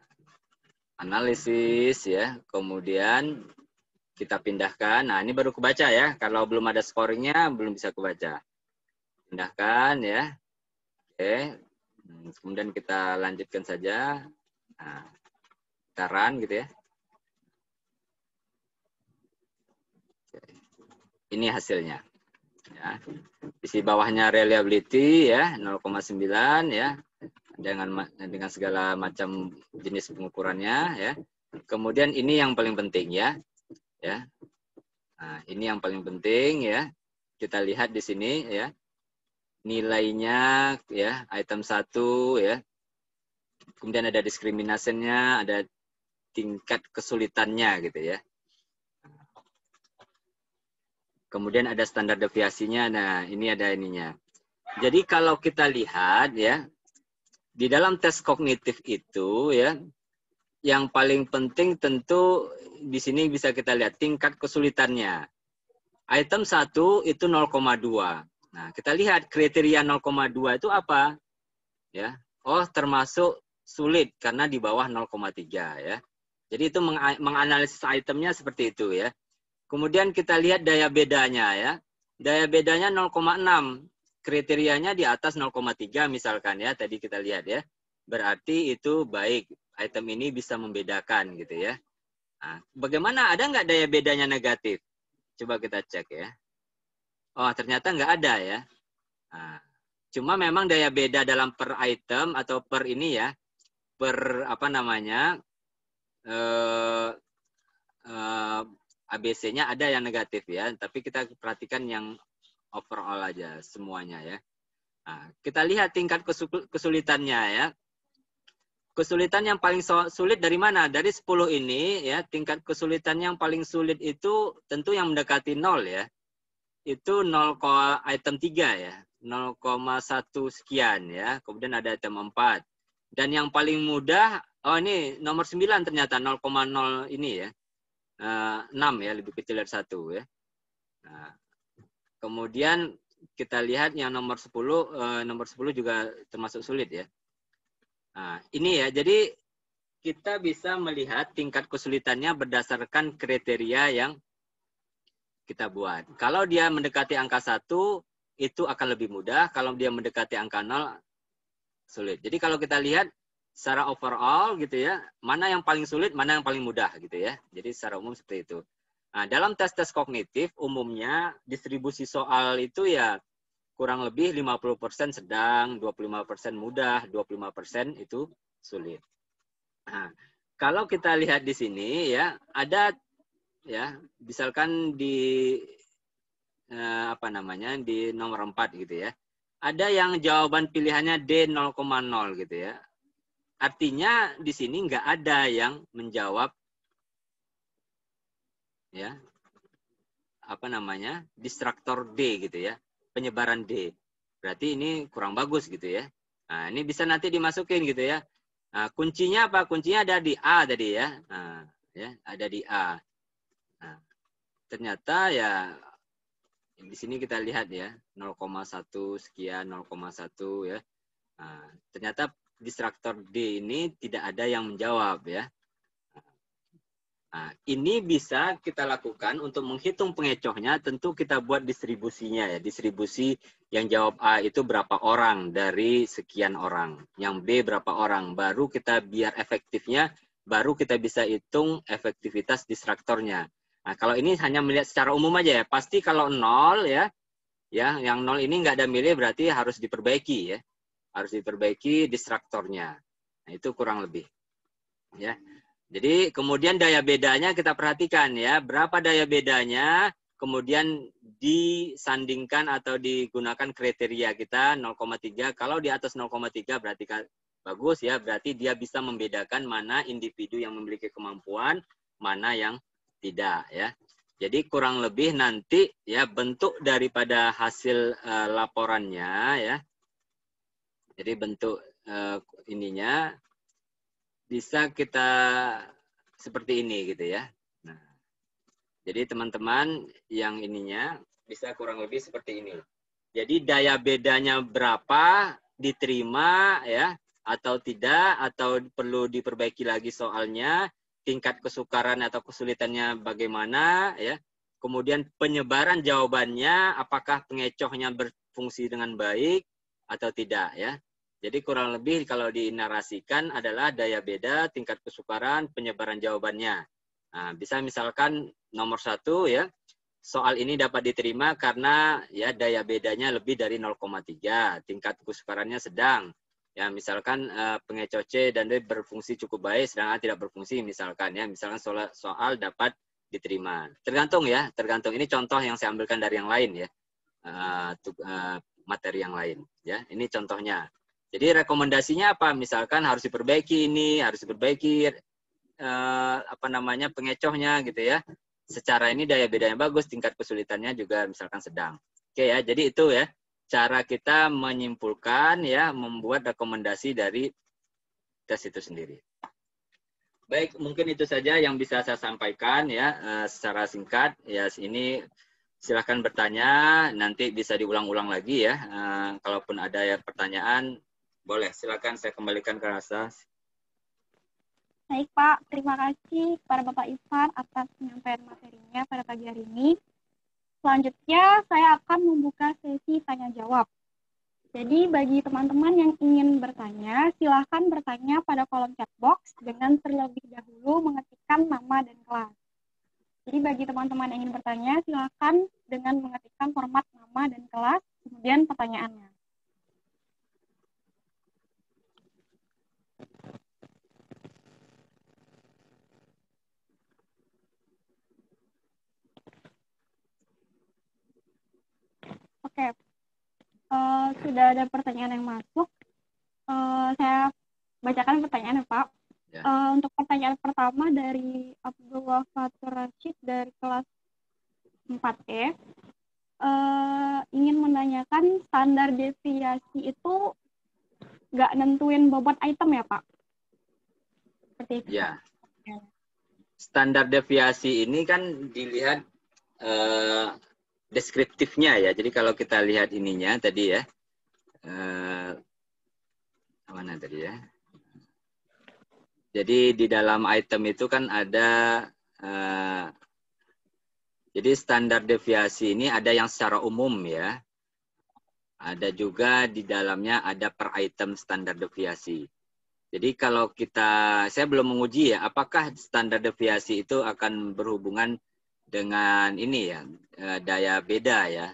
analisis ya, kemudian kita pindahkan. Nah, ini baru kebaca ya. Kalau belum ada scoringnya, belum bisa kebaca. Pindahkan ya. Oke. Kemudian kita lanjutkan saja. Nah, kita run gitu ya. Ini hasilnya. Ya. Isi bawahnya reliability ya 0,9 ya. Dengan segala macam jenis pengukurannya ya. Kemudian ini yang paling penting ya. Ya. Nah, ini yang paling penting ya. Kita lihat di sini ya. Nilainya ya, item 1 ya. Kemudian ada discrimination-nya, ada tingkat kesulitannya gitu ya. Kemudian ada standar deviasinya. Nah, ini ada ininya. Jadi kalau kita lihat ya, di dalam tes kognitif itu ya, yang paling penting tentu di sini bisa kita lihat tingkat kesulitannya. Item 1 itu 0,2. Nah, kita lihat kriteria 0,2 itu apa? Ya. Oh, termasuk sulit karena di bawah 0,3 ya. Jadi itu menganalisis itemnya seperti itu ya. Kemudian kita lihat daya bedanya ya. Daya bedanya 0,6. Kriterianya di atas 0,3 misalkan ya. Tadi kita lihat ya. Berarti itu baik. Item ini bisa membedakan gitu ya. Nah, bagaimana? Ada nggak daya bedanya negatif? Coba kita cek ya. Oh, ternyata nggak ada ya. Nah, cuma memang daya beda dalam per item atau per ini ya. Per apa namanya. ABC-nya ada yang negatif ya, tapi kita perhatikan yang overall aja semuanya ya. Nah, kita lihat tingkat kesulitannya ya. Kesulitan yang paling sulit dari mana? Dari 10 ini ya, tingkat kesulitan yang paling sulit itu tentu yang mendekati 0 ya. Itu 0, item 3 ya. 0,1 sekian ya. Kemudian ada item 4. Dan yang paling mudah, oh ini nomor 9 ternyata 0,0 ini ya. 6 ya, lebih kecil dari 1 ya. Nah, kemudian kita lihat yang nomor 10 juga termasuk sulit ya. Nah, ini ya, jadi kita bisa melihat tingkat kesulitannya berdasarkan kriteria yang kita buat. Kalau dia mendekati angka 1, itu akan lebih mudah. Kalau dia mendekati angka 0, sulit. Jadi kalau kita lihat secara overall gitu ya, mana yang paling sulit, mana yang paling mudah gitu ya. Jadi secara umum seperti itu. Nah, dalam tes-tes kognitif umumnya distribusi soal itu ya kurang lebih 50% sedang, 25% mudah, 25% itu sulit. Nah, kalau kita lihat di sini ya, ada ya, misalkan di apa namanya, di nomor 4 gitu ya. Ada yang jawaban pilihannya D 0,0 gitu ya. Artinya di sini nggak ada yang menjawab ya apa namanya distraktor D gitu ya, penyebaran D. Berarti ini kurang bagus gitu ya. Nah, ini bisa nanti dimasukin gitu ya. Nah, kuncinya apa? Kuncinya ada di A tadi ya. Nah, ya, ada di A. Nah, ternyata ya di sini kita lihat ya 0,1 sekian 0,1 ya. Nah, ternyata distraktor D ini tidak ada yang menjawab ya. Nah, ini bisa kita lakukan untuk menghitung pengecohnya, tentu kita buat distribusinya ya. Distribusi yang jawab A itu berapa orang dari sekian orang. Yang B berapa orang. Baru kita biar efektifnya, baru kita bisa hitung efektivitas distraktornya. Nah, kalau ini hanya melihat secara umum aja ya. Pasti kalau 0 ya, yang 0 ini nggak ada milih berarti harus diperbaiki ya. Harus diperbaiki distraktornya. Nah, itu kurang lebih. Ya. Jadi kemudian daya bedanya kita perhatikan ya, berapa daya bedanya, kemudian disandingkan atau digunakan kriteria kita 0,3. Kalau di atas 0,3 berarti bagus ya, berarti dia bisa membedakan mana individu yang memiliki kemampuan, mana yang tidak ya. Jadi kurang lebih nanti ya bentuk daripada hasil laporannya ya. Jadi bentuk ininya bisa kita seperti ini gitu ya. Nah, jadi teman-teman yang ininya bisa kurang lebih seperti ini. Jadi daya bedanya berapa diterima ya atau tidak atau perlu diperbaiki lagi soalnya, tingkat kesukaran atau kesulitannya bagaimana ya. Kemudian penyebaran jawabannya apakah pengecohnya berfungsi dengan baik atau tidak ya. Jadi kurang lebih kalau dinarasikan adalah daya beda, tingkat kesukaran, penyebaran jawabannya. Nah, bisa misalkan nomor 1 ya, soal ini dapat diterima karena ya daya bedanya lebih dari 0,3, tingkat kesukarannya sedang. Ya misalkan pengecoh C dan D berfungsi cukup baik, sedang A tidak berfungsi misalkan ya, misalkan soal dapat diterima. Tergantung ya, tergantung. Ini contoh yang saya ambilkan dari yang lain ya, materi yang lain ya. Ini contohnya. Jadi rekomendasinya apa? Misalkan harus diperbaiki ini, harus diperbaiki pengecohnya gitu ya. Secara ini daya bedanya bagus, tingkat kesulitannya juga misalkan sedang. Oke ya, jadi itu ya cara kita menyimpulkan ya, membuat rekomendasi dari tes itu sendiri. Baik, mungkin itu saja yang bisa saya sampaikan ya secara singkat. Ya ini silahkan bertanya, nanti bisa diulang-ulang lagi ya. Kalaupun ada ya pertanyaan, boleh, silakan saya kembalikan ke Rasa. Baik Pak, terima kasih kepada Bapak Irfan atas penyampaian materinya pada pagi hari ini. Selanjutnya saya akan membuka sesi tanya-jawab. Jadi bagi teman-teman yang ingin bertanya, silahkan bertanya pada kolom chat box dengan terlebih dahulu mengetikkan nama dan kelas. Jadi bagi teman-teman yang ingin bertanya, silahkan dengan mengetikkan format nama dan kelas, kemudian pertanyaannya. Oke, sudah ada pertanyaan yang masuk. Saya bacakan pertanyaannya, Pak. Ya. Untuk pertanyaan pertama dari Abdullah Fatur Rashid dari kelas 4E, ingin menanyakan standar deviasi itu nggak nentuin bobot item ya, Pak? Seperti itu. Ya. Standar deviasi ini kan dilihat deskriptifnya ya. Jadi kalau kita lihat ininya tadi ya, mana tadi ya? Jadi di dalam item itu kan ada, jadi standar deviasi ini ada yang secara umum ya. Ada juga di dalamnya ada per item standar deviasi. Jadi kalau saya belum menguji ya, apakah standar deviasi itu akan berhubungan dengan ini ya, daya beda ya.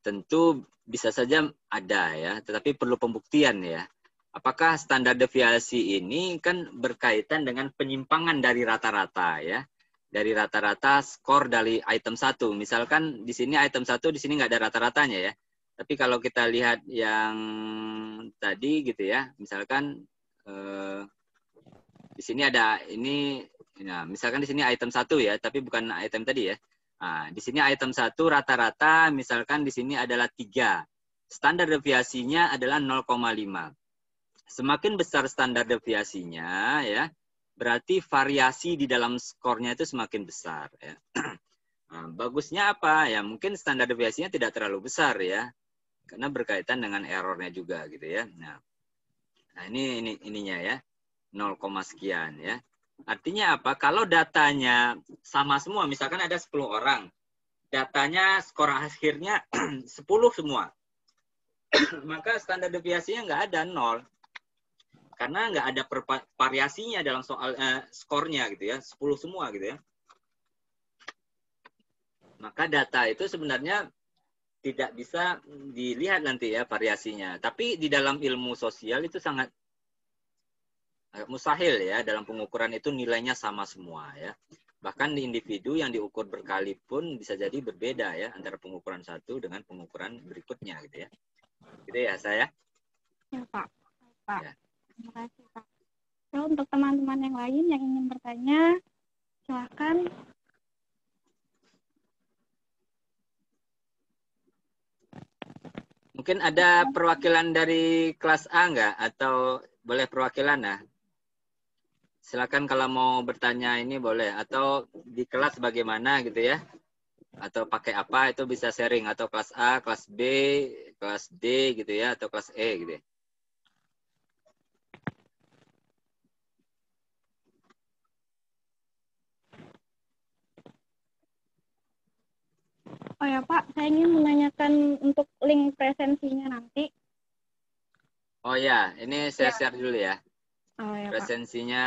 Tentu bisa saja ada ya, tetapi perlu pembuktian ya. Apakah standar deviasi ini kan berkaitan dengan penyimpangan dari rata-rata ya. Dari rata-rata skor dari item 1. Misalkan di sini item 1, di sini nggak ada rata-ratanya ya. Tapi kalau kita lihat yang tadi gitu ya, misalkan di sini ada ini, nah, misalkan di sini item 1 ya, tapi bukan item tadi ya. Nah, di sini item 1 rata-rata misalkan di sini adalah 3. Standar deviasinya adalah 0,5. Semakin besar standar deviasinya, ya, berarti variasi di dalam skornya itu semakin besar. Ya. Nah, bagusnya apa? Ya mungkin standar deviasinya tidak terlalu besar ya, karena berkaitan dengan errornya juga gitu ya. Nah ini ininya ya, 0, sekian ya. Artinya apa? Kalau datanya sama semua, misalkan ada 10 orang, datanya skor akhirnya 10 semua, maka standar deviasinya nggak ada 0. Karena nggak ada variasinya dalam soal skornya gitu ya, 10 semua gitu ya. Maka data itu sebenarnya tidak bisa dilihat nanti ya variasinya. Tapi di dalam ilmu sosial itu sangat mustahil ya, dalam pengukuran itu nilainya sama semua ya. Bahkan di individu yang diukur berkali pun bisa jadi berbeda ya, antara pengukuran satu dengan pengukuran berikutnya gitu ya. Gitu ya saya. Ya Pak. Pak. Ya. Terima kasih Pak. So, untuk teman-teman yang lain yang ingin bertanya, silakan. Mungkin ada perwakilan dari kelas A nggak? Atau boleh perwakilan ya? Silakan kalau mau bertanya ini boleh. Atau di kelas bagaimana gitu ya? Atau pakai apa itu bisa sharing. Atau kelas A, kelas B, kelas D gitu ya. Atau kelas E gitu ya. Oh ya Pak, saya ingin menanyakan untuk link presensinya nanti. Oh ya, ini saya share dulu ya. Oh ya Pak. Presensinya.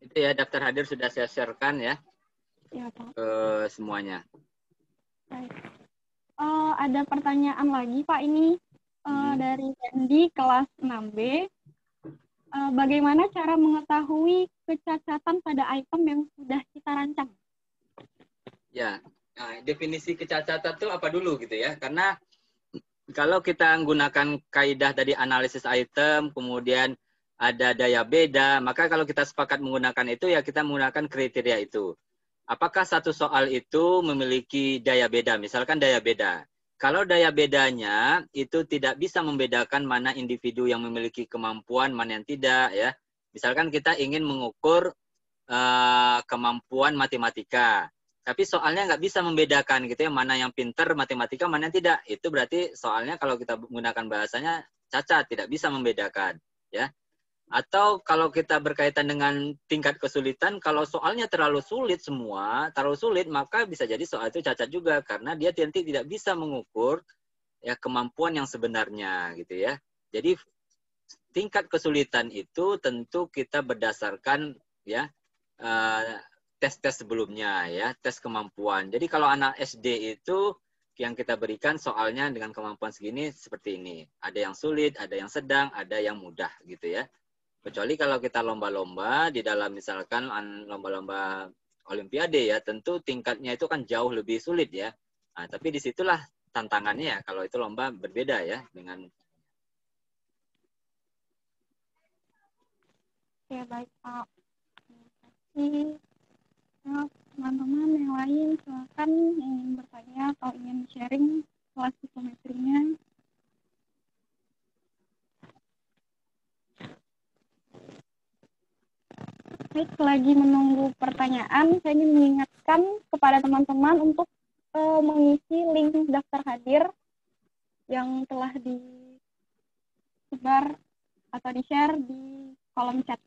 Itu ya, daftar hadir sudah saya sharekan ya. Ya Pak. Ke semuanya. Baik. Ada pertanyaan lagi Pak ini dari Sandy kelas 6B. Bagaimana cara mengetahui kecacatan pada item yang sudah kita rancang? Ya, nah, definisi kecacatan itu apa dulu gitu ya? Karena kalau kita menggunakan kaidah tadi analisis item, kemudian ada daya beda, maka kalau kita sepakat menggunakan itu ya kita menggunakan kriteria itu. Apakah satu soal itu memiliki daya beda? Misalkan daya beda. Kalau daya bedanya itu tidak bisa membedakan mana individu yang memiliki kemampuan, mana yang tidak ya. Misalkan kita ingin mengukur kemampuan matematika. Tapi soalnya nggak bisa membedakan gitu ya, mana yang pinter matematika, mana yang tidak. Itu berarti soalnya kalau kita menggunakan bahasanya cacat, tidak bisa membedakan. Ya. Atau kalau kita berkaitan dengan tingkat kesulitan, kalau soalnya terlalu sulit semua, terlalu sulit, maka bisa jadi soal itu cacat juga. Karena dia nanti tidak bisa mengukur ya kemampuan yang sebenarnya gitu ya. Jadi tingkat kesulitan itu tentu kita berdasarkan ya tes-tes sebelumnya ya, tes kemampuan. Jadi kalau anak SD itu yang kita berikan soalnya dengan kemampuan segini seperti ini. Ada yang sulit, ada yang sedang, ada yang mudah gitu ya. Kecuali kalau kita lomba-lomba di dalam misalkan lomba-lomba olimpiade ya, tentu tingkatnya itu kan jauh lebih sulit ya. Nah, tapi disitulah tantangannya ya, kalau itu lomba berbeda ya dengan. Oke, baik Pak. Terima kasih. Teman-teman yang lain silakan yang ingin bertanya atau ingin sharing kelas psikometrinya. Baik, lagi menunggu pertanyaan, saya ingin mengingatkan kepada teman-teman untuk mengisi link daftar hadir yang telah disebar atau di-share di kolom chat.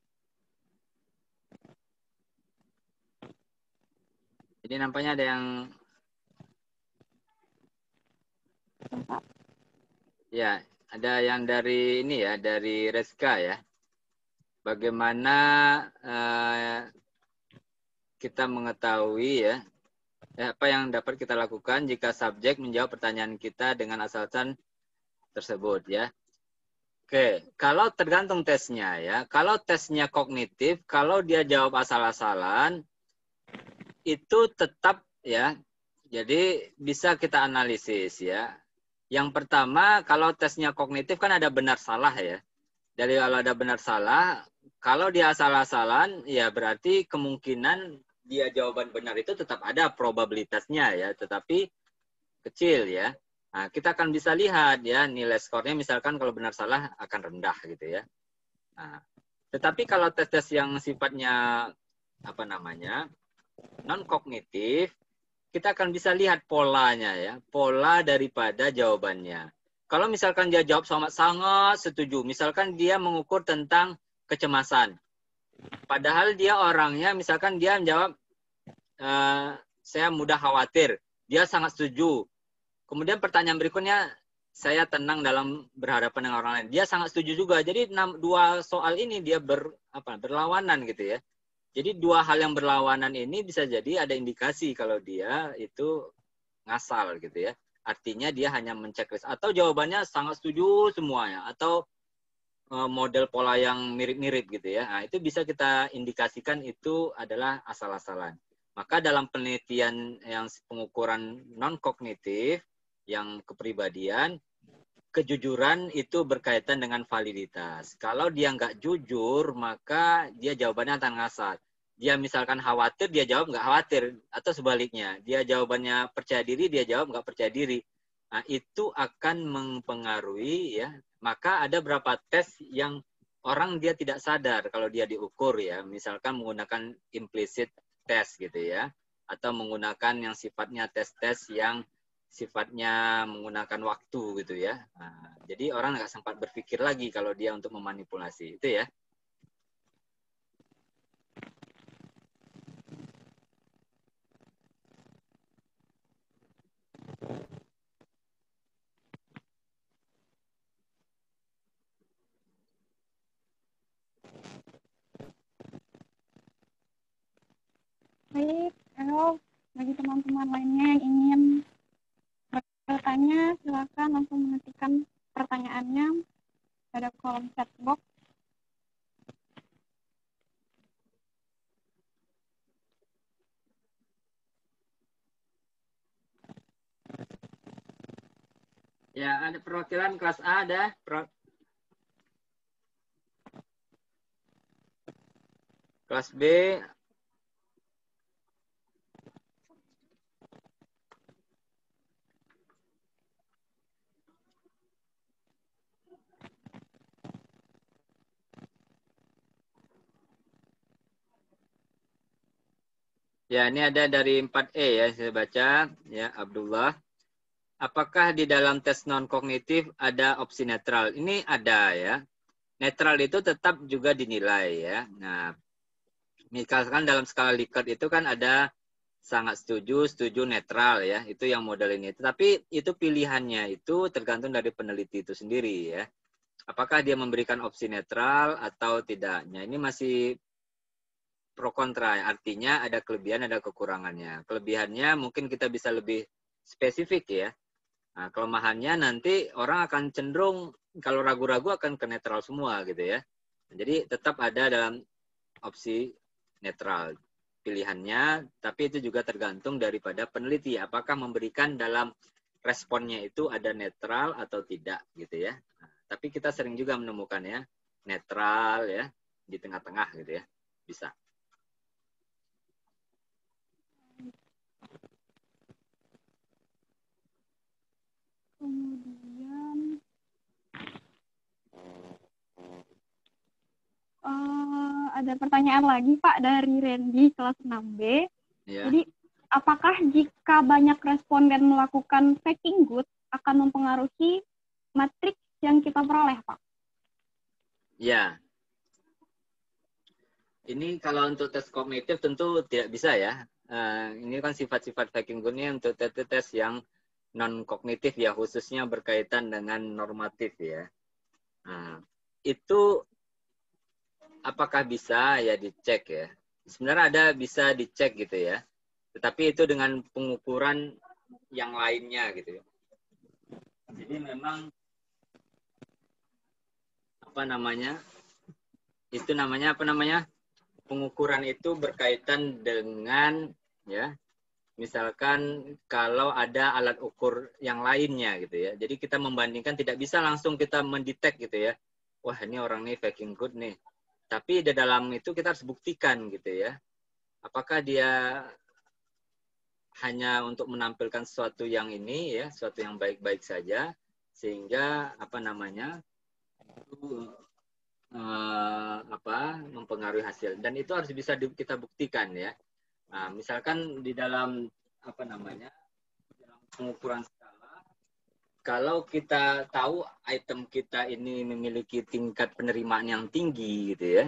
Jadi nampaknya ada yang ya, ada yang dari ini ya, dari Reska ya. Bagaimana kita mengetahui ya, apa yang dapat kita lakukan jika subjek menjawab pertanyaan kita dengan asal-asalan tersebut ya. Oke, kalau tergantung tesnya ya. Kalau tesnya kognitif, kalau dia jawab asal-asalan, itu tetap ya. Jadi bisa kita analisis ya. Yang pertama, kalau tesnya kognitif kan ada benar salah ya. Jadi kalau ada benar salah, kalau dia asal-asalan, ya berarti kemungkinan dia jawaban benar itu tetap ada probabilitasnya ya, tetapi kecil ya. Nah, kita akan bisa lihat ya nilai skornya misalkan kalau benar salah akan rendah gitu ya. Nah, tetapi kalau tes-tes yang sifatnya apa namanya non kognitif, kita akan bisa lihat polanya ya, pola daripada jawabannya. Kalau misalkan dia jawab sangat setuju, misalkan dia mengukur tentang kecemasan, padahal dia orangnya misalkan dia menjawab saya mudah khawatir, dia sangat setuju. Kemudian pertanyaan berikutnya, saya tenang dalam berhadapan dengan orang lain. Dia sangat setuju juga. Jadi dua soal ini dia berlawanan gitu ya. Jadi dua hal yang berlawanan ini bisa jadi ada indikasi kalau dia itu ngasal gitu ya. Artinya dia hanya menceklis. Atau jawabannya sangat setuju semuanya. Atau model pola yang mirip-mirip gitu ya. Nah, itu bisa kita indikasikan itu adalah asal-asalan. Maka dalam penelitian yang pengukuran non-kognitif, yang kepribadian, kejujuran itu berkaitan dengan validitas. Kalau dia nggak jujur, maka dia jawabannya akan ngasal. Dia misalkan khawatir, dia jawab nggak khawatir. Atau sebaliknya, dia jawabannya percaya diri, dia jawab nggak percaya diri. Nah, itu akan mempengaruhi ya. Maka ada beberapa tes yang orang dia tidak sadar kalau dia diukur ya. Misalkan menggunakan implicit test gitu ya. Atau menggunakan yang sifatnya tes-tes yang sifatnya menggunakan waktu gitu ya. Nah, jadi orang nggak sempat berpikir lagi kalau dia untuk memanipulasi itu ya. Baik, kalau bagi teman-teman lainnya yang ingin bertanya, silakan langsung mengetikkan pertanyaannya pada kolom chat box. Ya, ada perwakilan kelas A ada. Kelas B. Ya, ini ada dari 4E ya, saya baca. Ya, Abdullah. Apakah di dalam tes non-kognitif ada opsi netral? Ini ada ya. Netral itu tetap juga dinilai ya. Nah, misalkan dalam skala Likert itu kan ada sangat setuju, setuju, netral ya. Itu yang model ini. Tetapi itu pilihannya itu tergantung dari peneliti itu sendiri ya. Apakah dia memberikan opsi netral atau tidaknya. Ini masih pro kontra. Artinya ada kelebihan, ada kekurangannya. Kelebihannya mungkin kita bisa lebih spesifik ya. Nah, kelemahannya nanti orang akan cenderung kalau ragu-ragu akan ke netral semua gitu ya. Jadi tetap ada dalam opsi netral pilihannya, tapi itu juga tergantung daripada peneliti apakah memberikan dalam responnya itu ada netral atau tidak gitu ya. Nah, tapi kita sering juga menemukan ya netral ya di tengah-tengah gitu ya. Bisa. Kemudian ada pertanyaan lagi Pak dari Randy kelas 6B. Ya. Jadi apakah jika banyak responden melakukan faking good akan mempengaruhi matriks yang kita peroleh Pak? Ya. Ini kalau untuk tes kognitif tentu tidak bisa ya. Ini kan sifat-sifat faking good-nya untuk tes yang non kognitif ya, khususnya berkaitan dengan normatif ya. Nah, itu apakah bisa ya dicek ya? Sebenarnya ada bisa dicek gitu ya. Tetapi itu dengan pengukuran yang lainnya gitu ya. Jadi memang apa namanya? Itu namanya apa namanya? Pengukuran itu berkaitan dengan ya, misalkan kalau ada alat ukur yang lainnya gitu ya. Jadi kita membandingkan, tidak bisa langsung kita mendetek gitu ya. Wah, ini orang nih faking good nih. Tapi di dalam itu kita harus buktikan gitu ya. Apakah dia hanya untuk menampilkan sesuatu yang ini ya, sesuatu yang baik-baik saja, sehingga apa namanya itu mempengaruhi hasil. Dan itu harus bisa kita buktikan ya. Nah, misalkan di dalam apa namanya dalam pengukuran skala, kalau kita tahu item kita ini memiliki tingkat penerimaan yang tinggi gitu ya,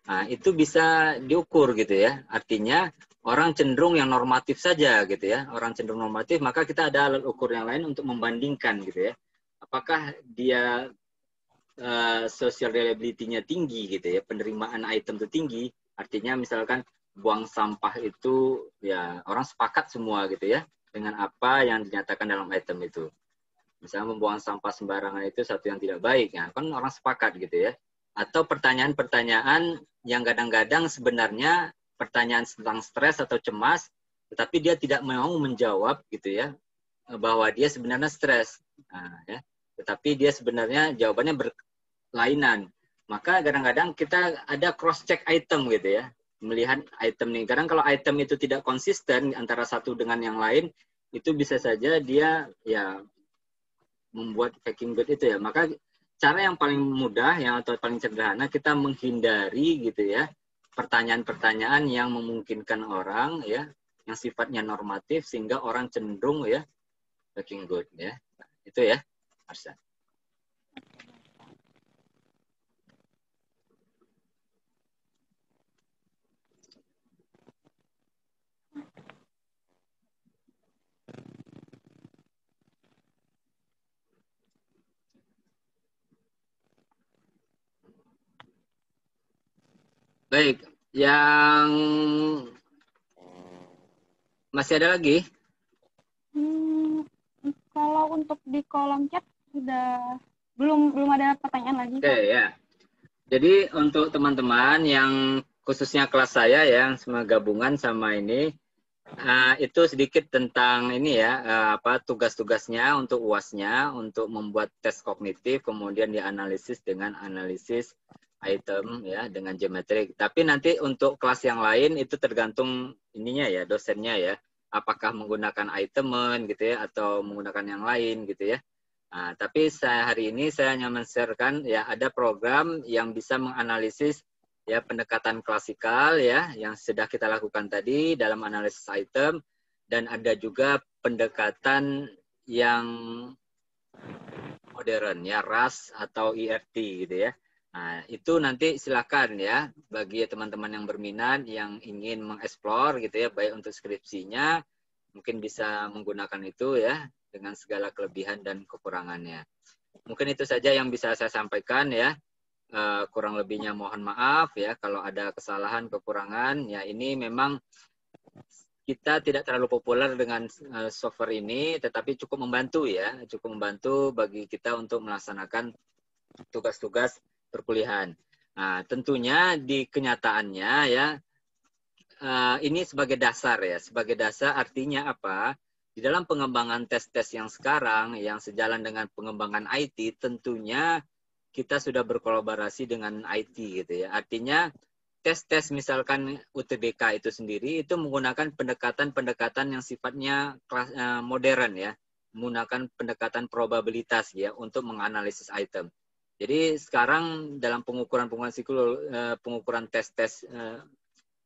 nah itu bisa diukur gitu ya. Artinya orang cenderung yang normatif saja gitu ya. Orang cenderung normatif, maka kita ada alat ukur yang lain untuk membandingkan gitu ya. Apakah dia social reliability-nya tinggi gitu ya, penerimaan item itu tinggi. Artinya misalkan buang sampah itu ya orang sepakat semua gitu ya dengan apa yang dinyatakan dalam item itu. Misalnya membuang sampah sembarangan itu satu yang tidak baik, ya kan orang sepakat gitu ya. Atau pertanyaan-pertanyaan yang kadang-kadang sebenarnya pertanyaan tentang stres atau cemas, tetapi dia tidak mau menjawab gitu ya, bahwa dia sebenarnya stres. Nah, ya. Tetapi dia sebenarnya jawabannya berlainan. Maka kadang-kadang kita ada cross-check item gitu ya. Melihat item nih. Kadang kalau item itu tidak konsisten antara satu dengan yang lain, itu bisa saja dia ya membuat faking good itu ya. Maka cara yang paling mudah yang atau paling sederhana, kita menghindari gitu ya pertanyaan-pertanyaan yang memungkinkan orang ya yang sifatnya normatif sehingga orang cenderung ya faking good ya. Itu ya, Arsa. Baik, yang masih ada lagi? Kalau untuk di kolom chat sudah belum ada pertanyaan lagi. Oke, ya. Jadi untuk teman-teman yang khususnya kelas saya yang semua gabungan sama ini, itu sedikit tentang ini ya, tugas-tugasnya untuk UAS-nya, untuk membuat tes kognitif, kemudian dianalisis dengan analisis item ya, dengan geometrik. Tapi nanti untuk kelas yang lain itu tergantung ininya ya, dosennya ya, apakah menggunakan itemen gitu ya, atau menggunakan yang lain gitu ya. Nah, tapi hari ini saya hanya men-sharekan ya ada program yang bisa menganalisis ya pendekatan klasikal ya yang sudah kita lakukan tadi dalam analisis item, dan ada juga pendekatan yang modern ya RAS atau ERT gitu ya. Nah, itu nanti silakan ya bagi teman-teman yang berminat yang ingin mengeksplor gitu ya, baik untuk skripsinya mungkin bisa menggunakan itu ya dengan segala kelebihan dan kekurangannya. Mungkin itu saja yang bisa saya sampaikan ya. Kurang lebihnya mohon maaf ya kalau ada kesalahan, kekurangan. Ya ini memang kita tidak terlalu populer dengan software ini, tetapi cukup membantu ya, cukup membantu bagi kita untuk melaksanakan tugas-tugas perkuliahan. Nah, tentunya di kenyataannya ya ini sebagai dasar ya, sebagai dasar artinya apa? Di dalam pengembangan tes-tes yang sekarang, yang sejalan dengan pengembangan IT, tentunya kita sudah berkolaborasi dengan IT gitu ya. Artinya tes-tes misalkan UTBK itu sendiri itu menggunakan pendekatan-pendekatan yang sifatnya modern ya, menggunakan pendekatan probabilitas ya untuk menganalisis item. Jadi sekarang dalam pengukuran pengukuran tes-tes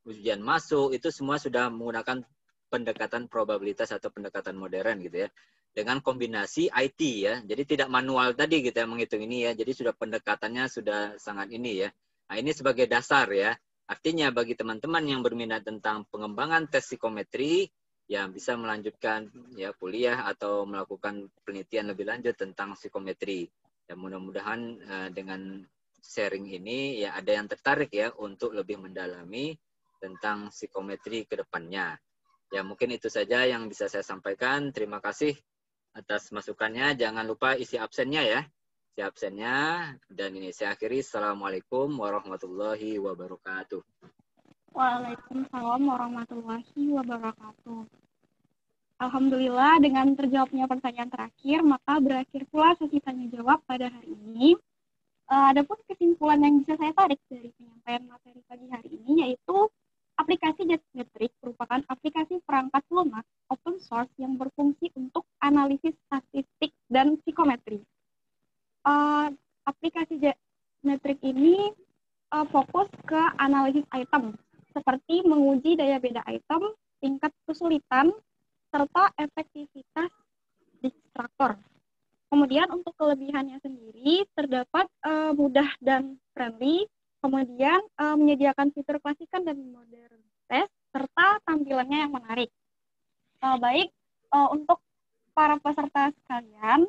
ujian masuk itu semua sudah menggunakan pendekatan probabilitas atau pendekatan modern gitu ya, dengan kombinasi IT ya. Jadi tidak manual tadi kita menghitung ini ya. Jadi sudah pendekatannya sudah sangat ini ya. Nah, ini sebagai dasar ya. Artinya bagi teman-teman yang berminat tentang pengembangan tes psikometri yang bisa melanjutkan ya kuliah atau melakukan penelitian lebih lanjut tentang psikometri. Dan mudah-mudahan dengan sharing ini ya ada yang tertarik ya untuk lebih mendalami tentang psikometri ke depannya. Ya mungkin itu saja yang bisa saya sampaikan. Terima kasih atas masukannya. Jangan lupa isi absennya ya. si absennya. Dan ini saya akhiri. Assalamualaikum warahmatullahi wabarakatuh. Waalaikumsalam warahmatullahi wabarakatuh. Alhamdulillah dengan terjawabnya pertanyaan terakhir, maka berakhir pula sesi tanya jawab pada hari ini. Adapun kesimpulan yang bisa saya tarik dari penyampaian materi pagi hari ini yaitu aplikasi Jetmetric merupakan aplikasi perangkat lunak open source yang berfungsi untuk analisis statistik dan psikometri. Aplikasi Jetmetric ini fokus ke analisis item, seperti menguji daya beda item, tingkat kesulitan, serta efektivitas distraktor. Kemudian untuk kelebihannya sendiri terdapat mudah dan friendly, kemudian menyediakan fitur klasikan dan modern test, serta tampilannya yang menarik. Baik, untuk para peserta sekalian,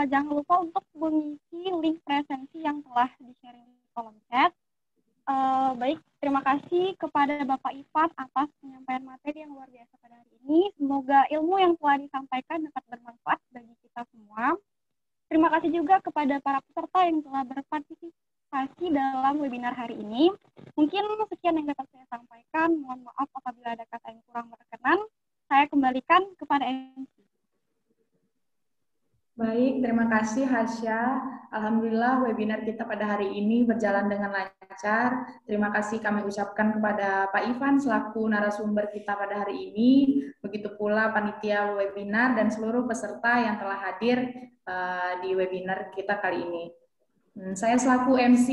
jangan lupa untuk mengisi link presensi yang telah di-sharing di kolom chat. Baik, terima kasih kepada Bapak Ivan atas penyampaian materi yang luar biasa pada hari ini. Semoga ilmu yang telah disampaikan dapat bermanfaat bagi kita semua. Terima kasih juga kepada para peserta yang telah berpartisipasi dalam webinar hari ini. Mungkin sekian yang dapat saya sampaikan. Mohon maaf apabila ada kata yang kurang berkenan. Saya kembalikan kepada MC. Baik, terima kasih Hasya. Alhamdulillah webinar kita pada hari ini berjalan dengan lancar. Terima kasih kami ucapkan kepada Pak Ivan selaku narasumber kita pada hari ini. Begitu pula panitia webinar dan seluruh peserta yang telah hadir di webinar kita kali ini. Saya selaku MC,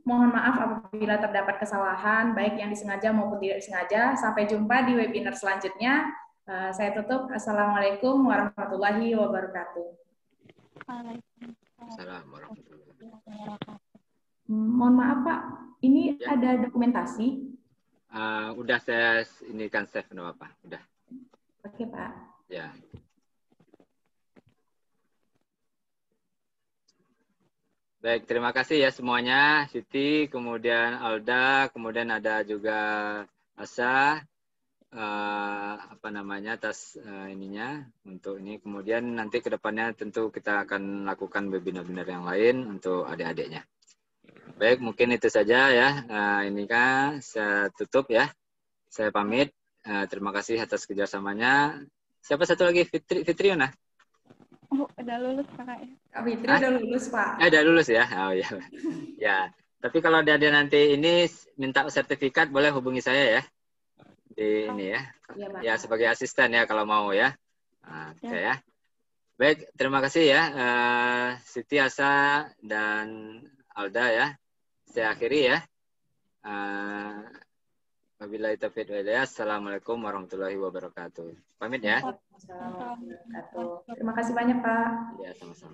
mohon maaf apabila terdapat kesalahan, baik yang disengaja maupun tidak disengaja. Sampai jumpa di webinar selanjutnya. Saya tutup. Assalamualaikum warahmatullahi wabarakatuh. Assalamualaikum warahmatullahi wabarakatuh. Mohon maaf Pak, ini ya. Ada dokumentasi? Udah saya ini kan save nama Pak, udah. Oke Pak. Ya. Baik, terima kasih ya semuanya, Siti, kemudian Alda, kemudian ada juga Asa. Atas ininya untuk ini, kemudian nanti kedepannya tentu kita akan lakukan webinar-webinar yang lain untuk adik-adiknya. Baik, mungkin itu saja ya. Ini kan saya tutup ya. Saya pamit. Terima kasih atas kerjasamanya. Siapa satu lagi? Fitriona? Oh, udah lulus kakaknya. Kak Fitri udah lulus Pak. Udah lulus ya. Oh ya. Ya. Tapi kalau ada nanti ini minta sertifikat boleh hubungi saya ya. Di ini ya. Ya sebagai asisten ya kalau mau ya. Oke ya. Baik, terima kasih ya Siti, Asa dan Alda ya. Saya akhiri ya. Wabillahi taufiq wal hidayah. Assalamualaikum warahmatullahi wabarakatuh. Pamit ya. Assalamualaikum warahmatullahi wabarakatuh. Terima kasih banyak Pak. Ya, sama-sama.